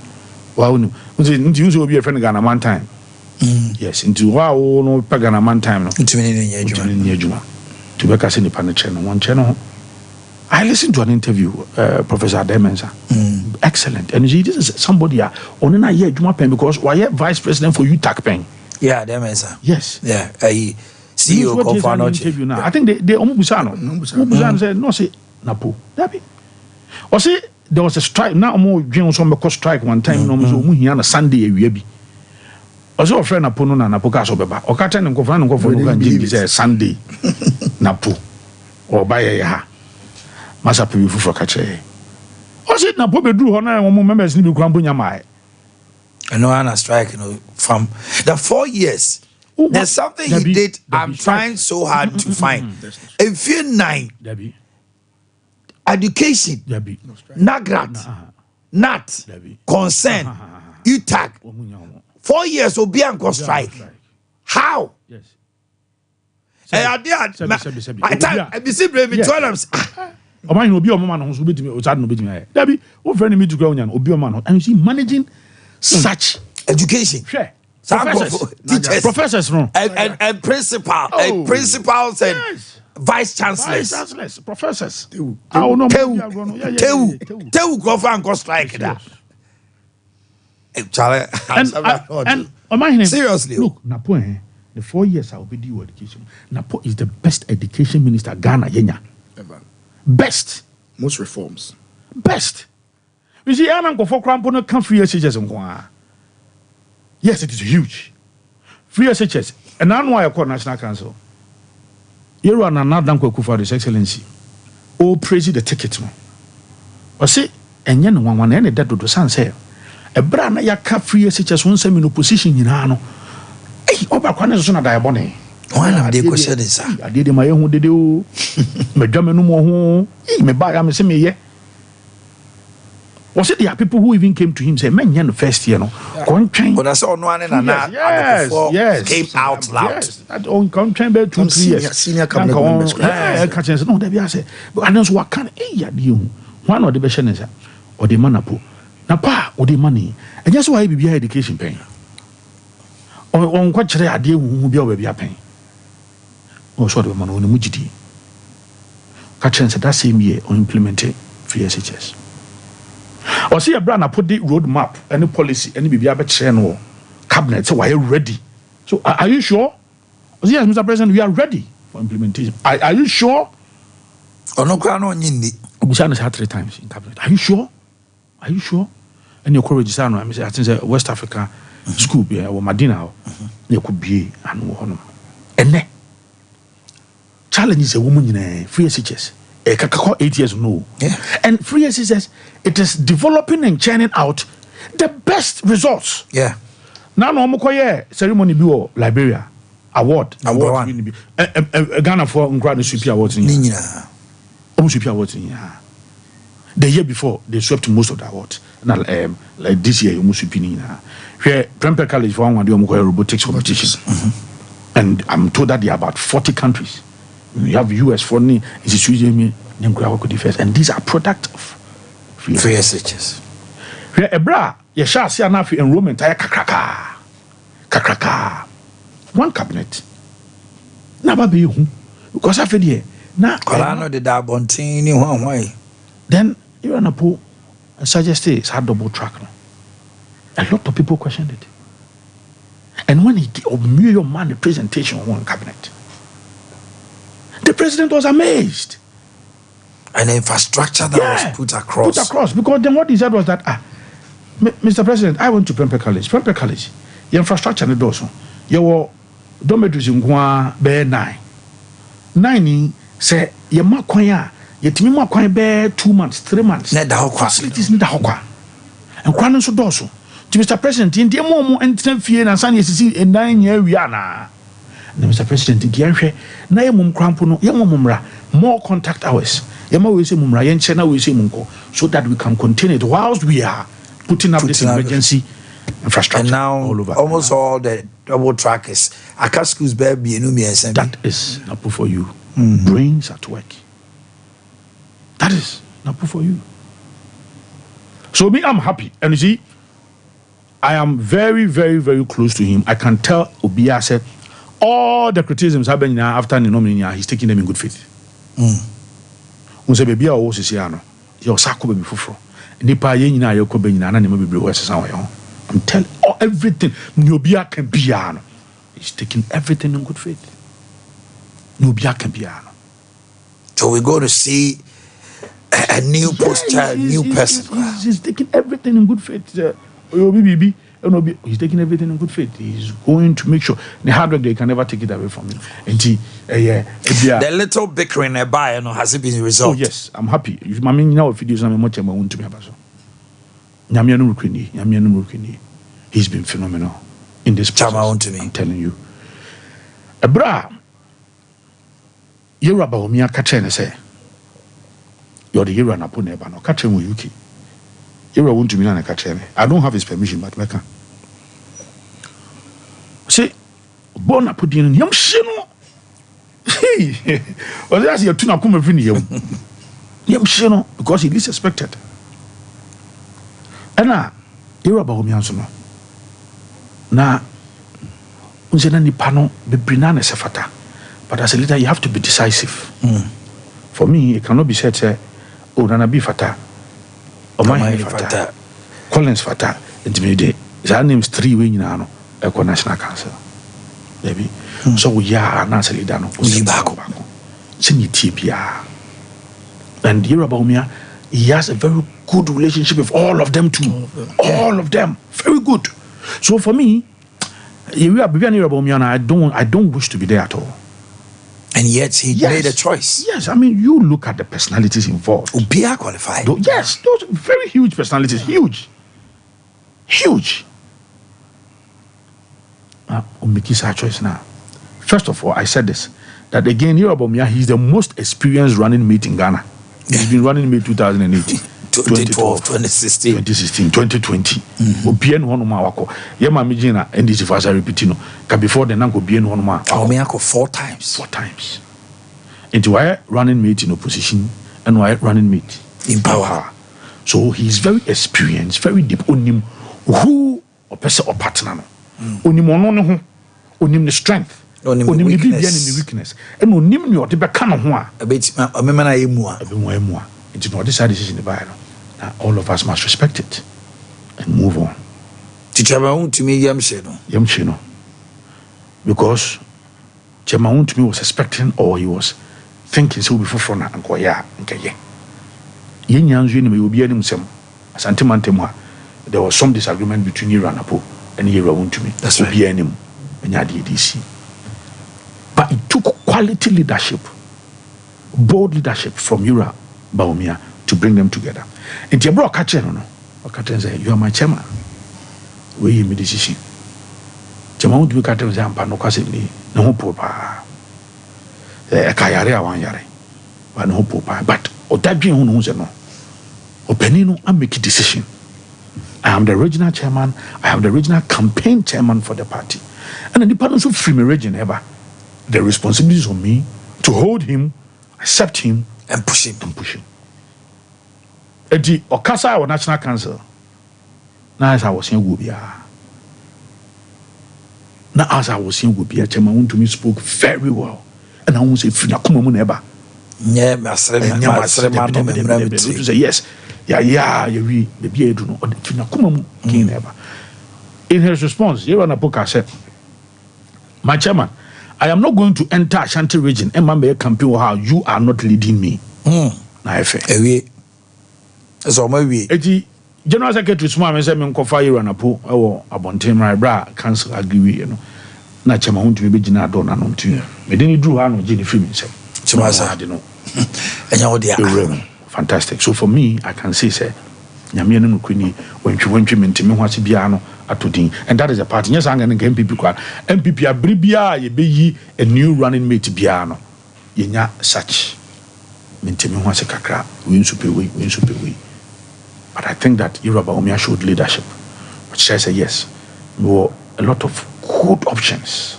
Wow, no. Until be a friend Ghana one time. Yes, into wow no Ghana one time no. To be a casini pan channel one channel. I listened to an interview, Professor Ade. Excellent. And this is somebody on a year Juma pen because why vice president for UTAC pen. Yeah, Ade. Yes. Yeah. CEO of interview now. I think they Omubusano said no say Napo. Dabi. Or say there was a strike now more dream some because strike one time no so mu hia na Sunday awia bi. Or so friend Napo no na Napo ka so beba. O ka ten nko fa no go for no kan say Sunday. Napo or buy a ha. Masa Pibu for Kache. Was it Napo Bedru Hona and members Nibu Krambunya Mai? I know Anna strike, from the 4 years. There's something he did. I'm trying so hard to find. If you're 9, education, Nagrat, Nat, concern, UTAG, 4 years will be on strike. How? Yes. I see Brave Toilets. Omanhene obi omama no so betimi o sad no betimi dabi wo friend me to grow nya obi omama no and you see managing such education professors no and principals and vice chancellors professors Tewu go and go strike that and Omanhene seriously look Napo the 4 years I will be do education. Napo is the best education minister Ghana yenya. Best. Most reforms. Best. You see, I'm going for Crampono come free SHS. Yes, it is huge. Free SHS. And now why I call National Council. You are another for His Excellency. Oh, praise the ticket. Or say, and yen one any that do san say. A brand ya cap free SHS one semi no position in Hano. Eh, over Quanesona diabone. One of the questions, I did my own did you. My German no more. Me buy am say me ye. Was it there are people who even came to him say, "Man, the first year no." But I saw one and yes, came out loud. Yes, that on contract 2-3 years. Senior cabinet members. No, they be say, but I don't what can ya do. One of the best is or the manapo. Na pa or the money. And just why be education paying. Or on what chere ade hu bi o be paying. Oh, sorry, man, on the Mujidi. Catching that same year on implementing free SHS. Or see a brand, I put the roadmap, any policy, any BBA channel cabinet. So, are you ready? So, are you sure? Yes, Mr. President, we are ready for implementation. Are you sure? Oh, no, Grano Yindi. Obusan has had 3 times in cabinet. Are you sure? Are you sure? And your courage is I think West Africa school, or Madina, you could be and one. And then, challenge is a woman in a free SHS. 8 years no. Yeah. And free SHS, it is developing and churning out the best results. Yeah. Now no mokoye ceremony bi o Liberia award. Ghana for Nkran Super Awards ni. Super Awards ni. The year before they swept most of the awards. Now like this year you super ni na. Here Prempeh College for one mokoye robotics competition. And I'm told that there are about 40 countries. You have US for any institution and these are product of free SHS. Here ebra ye sha se na fi enrollment ay kakraka. One cabinet. Na ba be hu because afi de na kwala no de da bontin ni hwan. Then you are Napo suggest it's had double track. A lot of people questioned it. And when he made your man the presentation on cabinet, the president was amazed. And the infrastructure that was put across. Because then what he said was that, Mr. President, I went to Prempeh College. Prempeh College, your infrastructure is also. Your dormitories in Gwa be 9. 9 say your makwanya, your team makwanya be 2 months, 3 months. Facilities need the and Kwanon so doso. To Mr. President, in the moment and 10 feet and Sunny see in 9 years we are now. Mr. President, in the answer, Nayamum Crampono, Yamumra, more contact hours. Yama we say Mumra, Yenchena we say Munko, so that we can continue it whilst we are putting up this emergency infrastructure. And now all over almost all the double trackers. Akasku's baby and that is Napo for you. Brains at work. That is Napo for you. So me, I'm happy. And you see, I am very, very, very close to him. I can tell Obia said all the criticisms happening now after the nomination, he's taking them in good faith. When say baby, I was saying, "Your sako baby fufro." Nipa yen na yoko be nyina na ne baby we sesa we ho. I'm telling everything. Obia can be ano. He's taking everything in good faith. Obia can be ano. So we go to see a new posture, new person. He's taking everything in good faith. Bibi, He's taking everything in good faith. He's going to make sure the hard work they can never take it away from him. And the little bickering nearby, has it been resolved? Oh yes, I'm happy. If my now videos I'm much more to me about so. He's been phenomenal in this process. I'm telling you. Ebra, you're about me. I catch and say, you're the hero and I put never no catch him with UK. You're want to me and I catch him. I don't have his permission, but I can. See, born I put in yam shino. Hey, or that's your tuna come every year. Yam shino because he disrespected. And now, you're about me answer no. Now, unzena ni pano be brinane sefata. But as a leader, you have to be decisive. For me, it cannot be said, say, oh, Nana be fata. Omanhene fata. Collins fata. Intimidate. His name's 3 way in ano. Eco National Council. Maybe. So we are an answer leader. No, and here about me, he has a very good relationship with all of them too. All of them. Very good. So for me, we are being about me, and I don't wish to be there at all. And yet he made a choice. Yes, I mean, you look at the personalities involved. Ubia qualified. Yes, those very huge personalities. Huge. Make his choice now. First of all, I said this, that again, Yorubamia, he's the most experienced running mate in Ghana. He's been running mate 2008. 2012, 2016, 2020. Obien honoma wako. Yema mijina NDC fasa repetino. Ka before the nanko bien honoma. Omiako 4 times. 4 times. Into why running mate in opposition and why running mate in power. So he's very experienced, very deep. Onim who or person or partner. Onim ono ho. Onim the strength. Onim the weakness. And onim ni ote be ka no ho a. Abetima omemana emua. Emua. Into no decide decision in the Bible. Now, all of us must respect it and move on. Chamaun to me, Yamshino. Because Chamaun to me was expecting, or he was thinking so before front and Koya and Kaye. Yin Yanzin will be any some Santimantemwa. There was some disagreement between Iranapo and Yeraun to me. That's right. And Yadi DC. But it took quality leadership, bold leadership from Yura Baumia to bring them together. And your bro catch no. Catch say, you are my chairman. We me decision. Chairman would be catch say ampa no kwase ni no ho popa. Kayare awan yare. Wa no ho popa. But odadwen ho no se no. Opani no am make decision. I am the regional chairman. I am the regional campaign chairman for the party. And the partners who free me region ever. The responsibility is on me to hold him, accept him, and push him. Edi Okasa or National Council. Now as I was saying Gubia. Now as I was saying Gubia, Chairman to me spoke very well. And I won't say Fina Kumamu never. Yeah, Master yes. Yeah, we baby do know Fina Kumamu king never. In his response, Yeranapoka said, my chairman, I am not going to enter Ashanti region and my campaign how you are not leading me. Na efe. So my way. Eti General Secretary Small me say me nkofa Yeranapo ewo abonten my bra council agree you know. Na chema hu ntumi be gina do na no ntumi. Me dey ni dru ha no gini free me say. Chema sa de no. Enya wo dia. Fantastic. So for me I can say nyame no kuni wantwi me ntimi ho ase bia no atodin. And that is a part. Yes anga nka MPP kwa. MPP abribia ye be yi a new running mate bia no. Yenya such. Me ntimi ho ase kakra. We nsupe we. But I think that Yoruba Omia showed leadership. But she said yes. There were a lot of good options.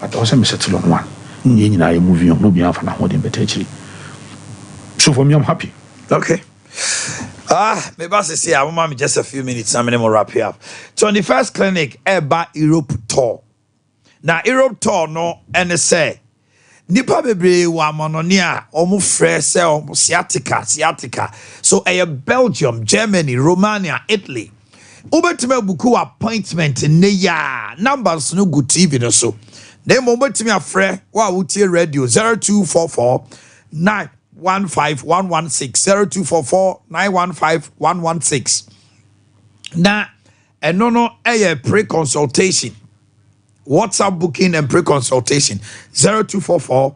But also me settle on one. You know, moving on, no be for now better actually. So for me, I'm happy. Okay. Maybe I say I want just a few minutes. I'm gonna wrap here up. 21st clinic about Europe tour. Now Europe tour no and say nipa bebre wa mononia omu frese omu sciatica so Belgium, Germany, Romania, Italy ubetime buku appointment ne ya numbers no good TV no so dem ubetime afre wa wutie radio 0244 915 116 0244 915 116 na and no pre-consultation. WhatsApp booking and pre-consultation 0244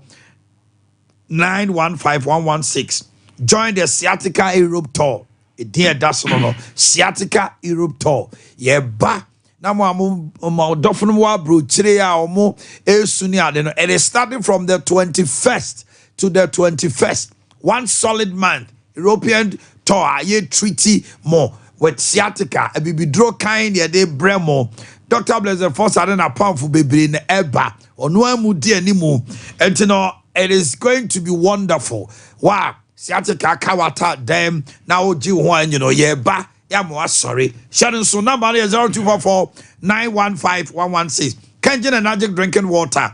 915 116. Join the Sciatica Europe Tour. Dear Dasono, Sciatica Europe Tour. Ba. Now, Dofun Wabru, Chirea, Omo, Sunia. It is starting from the 21st to the 21st. 1 solid month. European Tour, a treaty more with Sciatica. A baby draw kind, ya de Bremo. Dr. Blazer Force Arena Powerful Baby in Eba or no dear Nimu. And you know, it is going to be wonderful. Wow, Sciatica Kawata them now G1, you know, ba sorry. Sharon so number is 0244 915 116. Kenyan and Magic drinking water.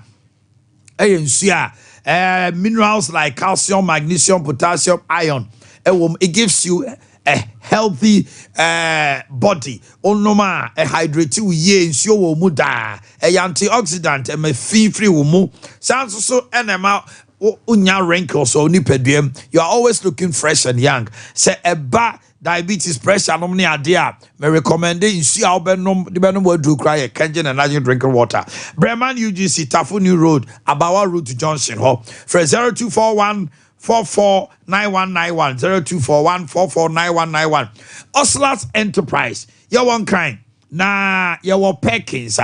Minerals like calcium, magnesium, potassium, iron. It gives you a healthy body. Onoma a hydrate ye ensure wo mu da. A antioxidant e me free wo mu. Sounds so enema unya wrinkles or nipeduem. You are always looking fresh and young. Say eba diabetes pressure nomni adia. Me recommend it. You see how benum the benum will do cry Kenyan and Nigerian drinking water. Bremen UGC Tafu New Road, Abawa Road to Johnson Hall. For 0241 449191 0241 449191. Oslas Enterprise. You one kind. Na you Perkins.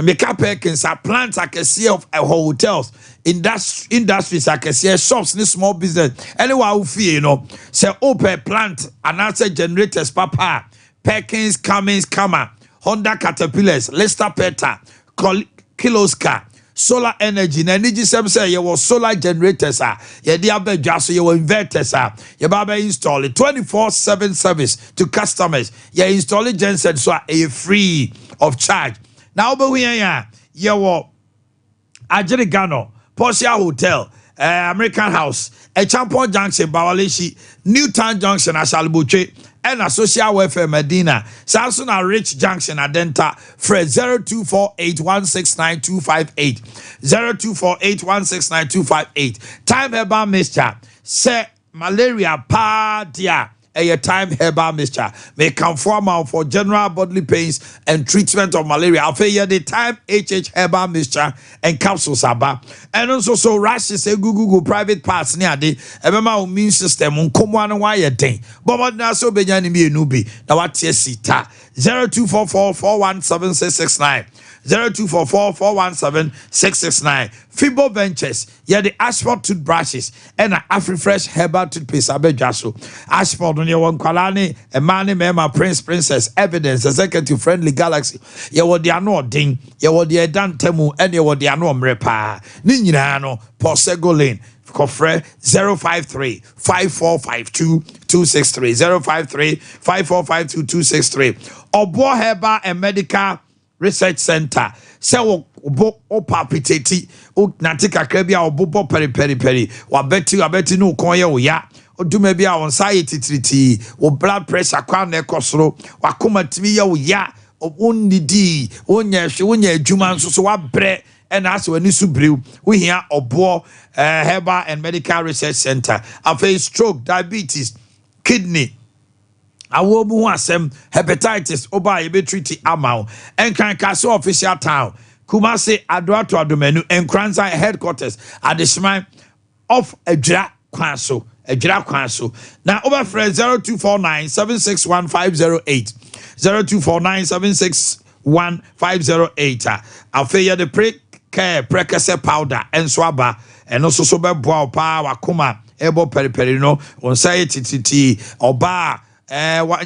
Make up Perkins. Plants I can see of hotels. Industries I can see shops. This small business. Anyway, who feel you know. Say open plant and answer generators. Papa Perkins Cummins Kama Honda Caterpillars Lester Peta Kiloska. Solar energy na energy say you solar generators you dey abedwa you inverters you baba install it 24/7 service to customers. You install it genset so a free of charge. Now over here you Ajerigano Porsche Hotel American House Champion Junction Bawaleshi Newtown Junction Ashalbuche and a social welfare Medina Samsung Rich Junction Adenta Fred 0248169258 0248169258. Time herbal mixture say malaria pa dia a time herbal mixture may come for general bodily pains and treatment of malaria. I'll pay you the time HH herbal mixture and capsules aba. And also so rashes say Google private parts near the immune system come one wire thing. But what now so Benjamin Nubi now what yes 0244 417669 0244 417669. Fibo Ventures, the Ashford toothbrushes and AfriFresh herbal toothpaste. Abejaso Ashford on your one Kalani, a man mema princess evidence executive friendly galaxy. You were the ano ding, you were the Dan Temu, and you were the ano mrepa. Ninjano, Porsego Lane. Kofre 053 5452 263 053 5452 263. Obo Herbal and Medical Research Center. Say o palpitati o natika krabia o bobo peri wa beti no konye o ya o duma bia on anxiety triti o blood pressure kwa na ekosoro wa koma timi ya o ya o onidi onya hwe onya adwuma nso so wa bre and as when you subrew we hear obo Herbal and Medical Research Center after stroke, diabetes, kidney awobu asem hepatitis oba ye be treat amao and kan kaso official town Kumasi Adoato Adomenu and Kranza headquarters at the Shman of Ejra Kwanso now over friend 0249 761 508 0249 761 508 afeya the precase powder and swaba and also so be boa pa wakoma ebo peri no on say titi oba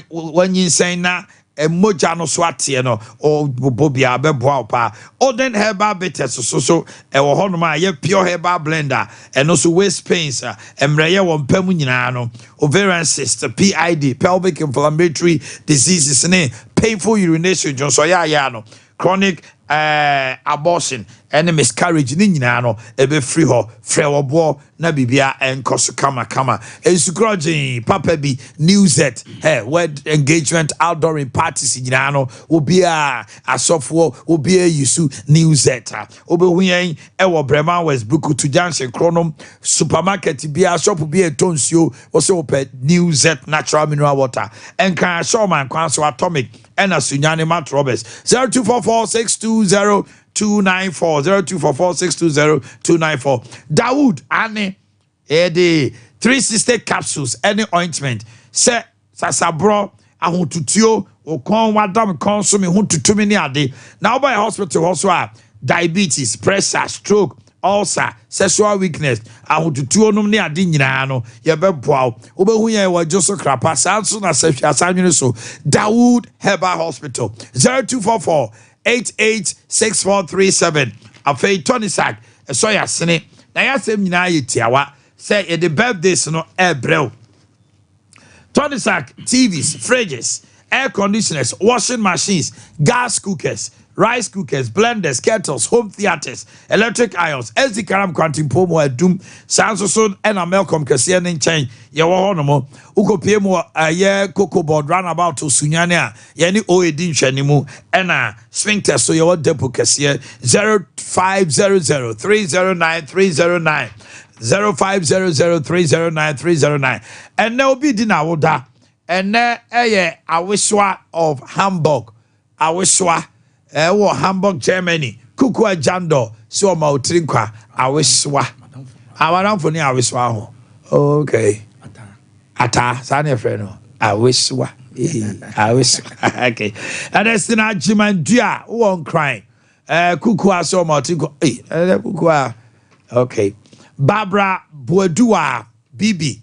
when you say na moja no swate no o bobia be boa pa Oden herbal bitters so e wo hono ma ye pure herbal blender and also waist pains emreye won pamu nyina no ovarian cyst PID pelvic inflammatory diseases ne painful urination so ya no chronic abortion any miscarriage ni nyina no ebe free ho frɛ wobo na bibia enkoso kama ensukrogin papa bi newset word engagement outdoor parties nyina no obia asofo obia yisu newset obehuyen ewo Brema West Bukutu Junction Kronom supermarket bia shop bia tonsio also open newset natural mineral water enka show man kwanso atomic and Sunyani Matt Roberts 0244620294 0244620294 Dawood Anne the 360 capsules any ointment say sasabro ahotutio okon wadam consume hu tutumi ni ade now by hospital also diabetes pressure stroke ulcer sexual weakness ahotutuo num ni ade nyina no ye beboa obehu ye wa joso krapa sanso na sehwa asanwene so Dawood Herbal Hospital 0244 886437 afei Tony Sack so ya sene na ya sem nyina ye tiawa say the birthdays no ebrew Tony Sack TVs fridges air conditioners washing machines gas cookers rice cookers, blenders, kettles, home theaters, electric irons, SD Karam Quantum Pomo Adum, Sansoson, and a Melcom Cassian in Chain, Yawonomo, Uko Pemo, a year cocoa board runabout to Sunyania, Yanni Oedin Chanimu, and a sphincter, so your depo Cassia 0500 309 309 0500 309 309, and now be dinner order, and there a Awiswa of Hamburg, Awiswa. Hamburg, Germany. Kukua Jando, so Mautrinkwa, Awiswa. Awaram for near Awiswa. Okay. Ata, Sanya Freno. Awiswa. Awiswa. Okay. And that's the Najiman Dia, won't cry. Kukua so Mautrinkwa. Kukua. Okay. Barbara Boudua Bibi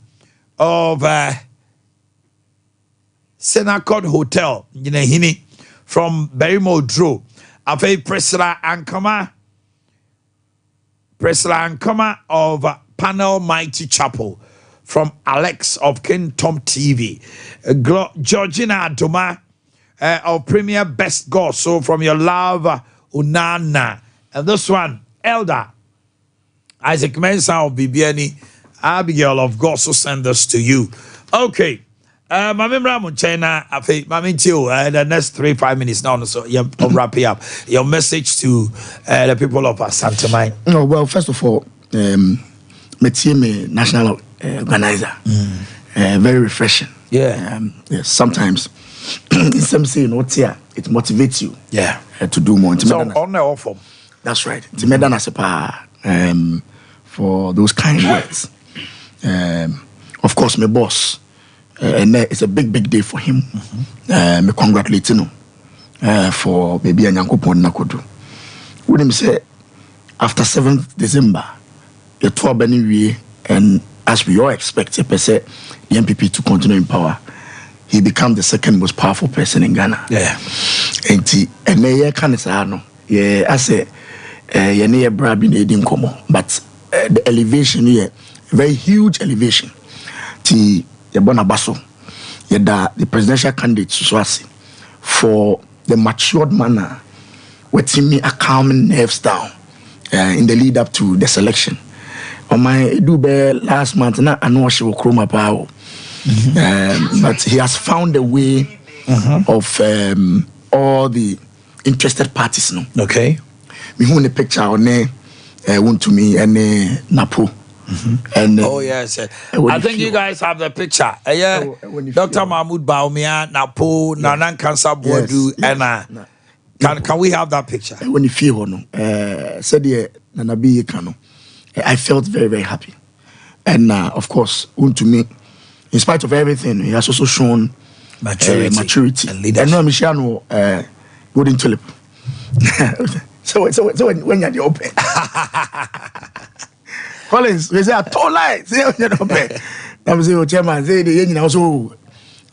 of Senacod Hotel, Hini. From Berimo Drew, Afe Priscilla Ankama of Panel Mighty Chapel, from Alex of King Tom TV, Georgina Doma of Premier Best God, so from your love Unana, and this one Elder Isaac Mensah of Bibiani, Abigail of God, so send this to you. Okay. Mami Ramon China, the next 3-5 minutes now, so I'll wrap it up. Your message to the people of Santamine. No, well, first of all, me national organizer, very refreshing. Yeah. Yes, sometimes some say not here, it motivates you. Yeah. To do more. So on the offer. That's right. To me, that's a power for those kind words. Of course, my boss. And it's a big day for him. Me congratulate him for baby and Yankopon Nakodu. When him say after 7th December, the 12 anyway, and as we all expect, the MPP to continue in power, he became the second most powerful person in Ghana. Yeah. And yeah, can say no. Yeah, I say yeah, near Brabi Nadine Komo, but the elevation here, very huge elevation. Yabona Basso, the presidential candidate Suswasi, for the matured manner, wetting me a calming nerves down in the lead up to the selection. On my Dube last month, I know she will chroma power, but he has found a way of all the interested parties. No, okay. We want the picture on there, want to me and Napo. And oh yes, I think you guys have the picture. Yeah, Dr. Mahmoud Baumia, Napo, Nanan Cancer Boadu, and can we have that picture? When you feel no, said Nanabi Kano, I felt very happy, and of course, to me, in spite of everything, he has also shown maturity and leadership. And no, Michelle, golden tulip. So when you're open. Collins, we say a tall lie. Say, I'm saying, chairman, say the also.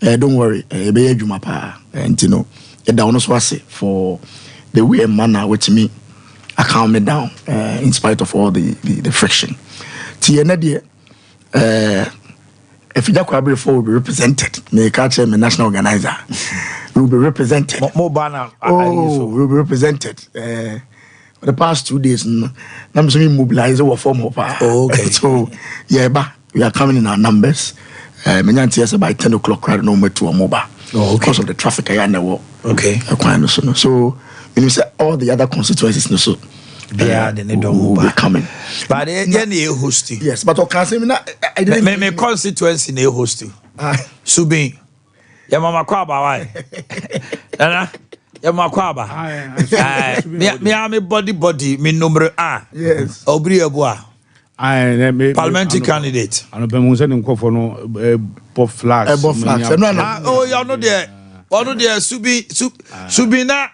Don't worry, be Jumapa, and you know, down for the way and manner which me, I calm me down in spite of all the friction. Tiana, if you don't before will be represented, may catch him a national organizer. Will be represented. More banner. Oh, will be represented. the past 2 days, I'm saying mobilize our form of okay. So yeah, but we are coming in our numbers. Many years by 10 o'clock, right? No more to a mobile. Because of the traffic I know. Okay. So when you say all the other constituencies, so they are the need will be coming. But they hosting. Yes, but I can't say I didn't. My constituency they hosting. Subi, your mama kwaba why? Nana, your mama kwaba. Me am a body. Me number A. Yes. Obri Abua. Parliamentary candidate. I know sending call for no pop flags. No. You're not there. Oh no, there Subina.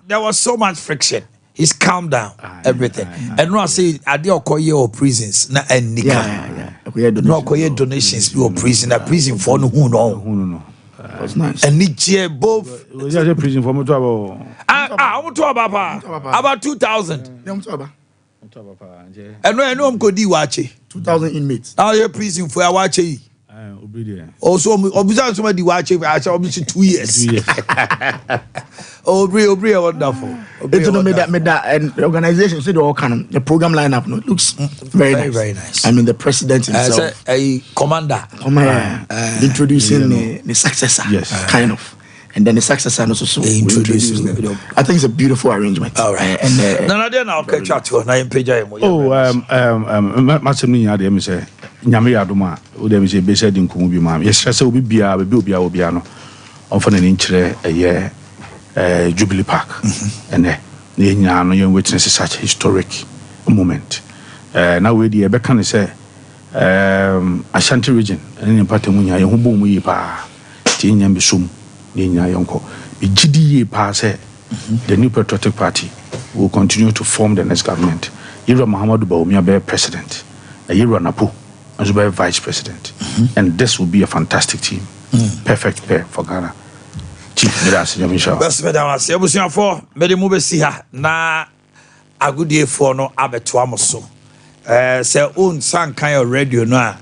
There was so much friction. He's calmed down everything. And no, I say Ade Akye or prisons na enika. Yeah. No Akye donations be or prison. A prison for no who no. That's nice. And niche both. Was a prison for Mutabo. I'm about 2,000. And no, I know I'm going to watch 2,000 inmates. Now you're prison for a watch. Also, observe somebody watching. I shall be 2 years. Obri, wonderful. It's not made that and the organization said all kind of the program lineup. No, it looks very nice. I mean, the president himself, a commander, introducing the successor, kind of. And then the successor also introducing them. I think it's a beautiful arrangement. All right. And now catch up to an page. Maximilian Ade say nyame yadoma wo dem say be said nkumu bi ma yes say obi bia no onfa na ni nkire Jubilee Park and na nya no you witness such historic moment now we dey be kan say Ashanti region and party mu nya ye ho bom yi pa ti nya be sum ni nya yonko be gidi pa say the new patriotic party will continue to form the next government. Ira Muhammadu Bawumia be president, Ira Napo as be vice president, and this will be a fantastic team, perfect pair for Ghana. Chief Midas Yamisha. Best madam, I say, Busia for Medimu Besia na agudie for no abetuamoso. Say own san kind of radio no,